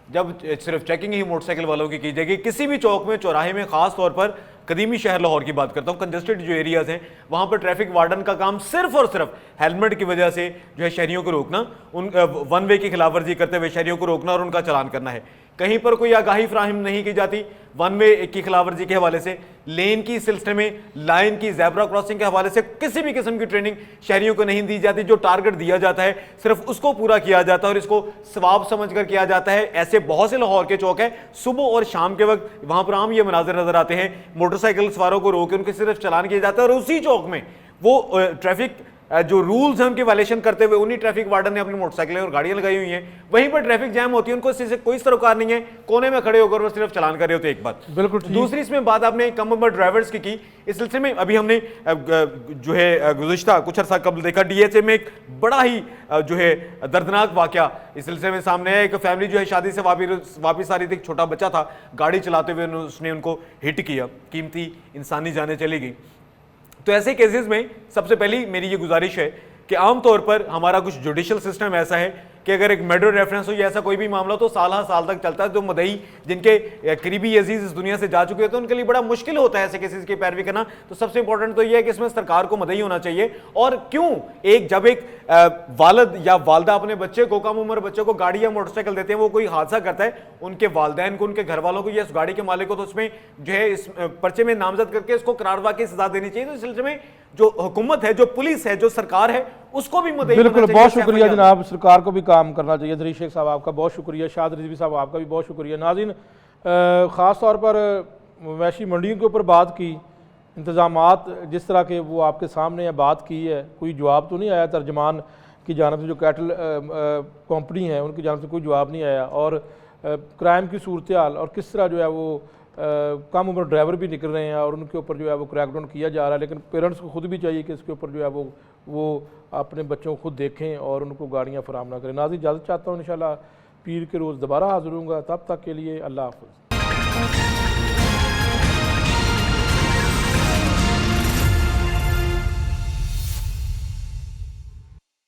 [SPEAKER 4] जब सिर्फ चेकिंग ही मोटरसाइकिल वालों की जाएगी किसी भी चौक में, चौराहे में, ख़ास तौर पर कदीमी शहर लाहौर की बात करता हूँ, कंजस्टेड जो एरियाज़ हैं वहाँ पर ट्रैफिक वार्डन का काम सिर्फ और सिर्फ हेलमेट की वजह से जो है शहरियों को रोकना, उन वन वे की खिलाफ वर्जी करते हुए शहरियों को रोकना और उनका चालान करना है। कहीं पर कोई आगाही फ्राहम नहीं की जाती वन वे की खिलाफवर्जी के हवाले से, लेन की सिलसिले में, लाइन की, ज़ेब्रा क्रॉसिंग के हवाले से किसी भी किस्म की ट्रेनिंग शहरियों को नहीं दी जाती। जो टारगेट दिया जाता है सिर्फ उसको पूरा किया जाता है और इसको सवाब समझकर किया जाता है। ऐसे बहुत से लाहौर के चौक हैं, सुबह और शाम के वक्त वहां पर आम ये मनाजर नजर आते हैं, मोटरसाइकिल सवारों को रोक के उनके सिर्फ चालान किया जाता है और उसी चौक में वो ट्रैफिक जो रूल्स हैं उनकी वायलेशन करते हुए उन्हीं ट्रैफिक वार्डन ने अपनी मोटरसाइकिलें और गाड़ियां लगाई हुई हैं, वहीं पर ट्रैफिक जैम होती है, उनको इससे कोई सरोकार नहीं है, कोने में खड़े होकर वो सिर्फ चालान कर रहे होते। एक बात
[SPEAKER 1] बिल्कुल।
[SPEAKER 4] दूसरी इसमें बात आपने कम उम्र ड्राइवर्स की इस सिलसिले में अभी हमने जो है गुज़िश्ता कुछ अर्सा कबल देखा DHA में एक बड़ा ही जो है दर्दनाक वाकया इस सिलसिले में सामने है। एक फैमिली जो है शादी से वापिस आ रही थी, एक छोटा बच्चा था, गाड़ी चलाते हुए उसने उनको हिट किया, कीमती इंसानी जानें चली गई। तो ऐसे केसेस में सबसे पहली मेरी ये गुजारिश है कि आमतौर पर हमारा कुछ जुडिशल सिस्टम ऐसा है कि अगर एक मर्डर रेफरेंस हो या ऐसा कोई भी मामला तो साल तक चलता है। जो मदई जिनके करीबी अजीज इस दुनिया से जा चुके होते हैं उनके लिए बड़ा मुश्किल होता है ऐसे केसेस की पैरवी करना। तो सबसे इंपॉर्टेंट तो यह है कि इसमें सरकार को मदई होना चाहिए। और क्यों जब एक वालिद या वालदा अपने बच्चे को, कम उम्र बच्चे को गाड़ी या मोटरसाइकिल देते हैं, वो कोई हादसा करता है, उनके वालदैन को, उनके घर वालों को या उस गाड़ी के मालिक को तो उसमें जो है इस पर्चे में नामजद करके इसको करारवा की सजा देनी चाहिए। तो इस सिलसिले में जो हुकूमत है, जो पुलिस है, जो सरकार है, उसको भी मदद।
[SPEAKER 1] बिल्कुल, बहुत शुक्रिया जनाब, सरकार को भी काम करना चाहिए। दरीश शेख साहब आपका बहुत शुक्रिया, शाद रिजवी साहब आपका भी बहुत शुक्रिया। नाज़रीन, ख़ास तौर पर मवेशी मंडियों के ऊपर बात की, इंतज़ामात जिस तरह के वो आपके सामने है, बात की है, कोई जवाब तो नहीं आया तर्जमान की जानब से, जो कैटल कंपनी है उनकी जानब से कोई जवाब नहीं आया। और क्राइम की सूरत हाल और किस तरह जो है वो कम उम्र ड्राइवर भी निकल रहे हैं और उनके ऊपर जो है वो क्रैकडाउन किया जा रहा है। लेकिन पेरेंट्स को खुद भी चाहिए कि इसके ऊपर जो है वो अपने बच्चों को खुद देखें और उनको गाड़ियाँ फराहम ना करें। नाज़रीन, इजाज़त चाहता हूँ, इंशाल्लाह पीर के रोज़ दोबारा हाज़िर होऊंगा, तब तक के लिए अल्लाह हाफ़िज़।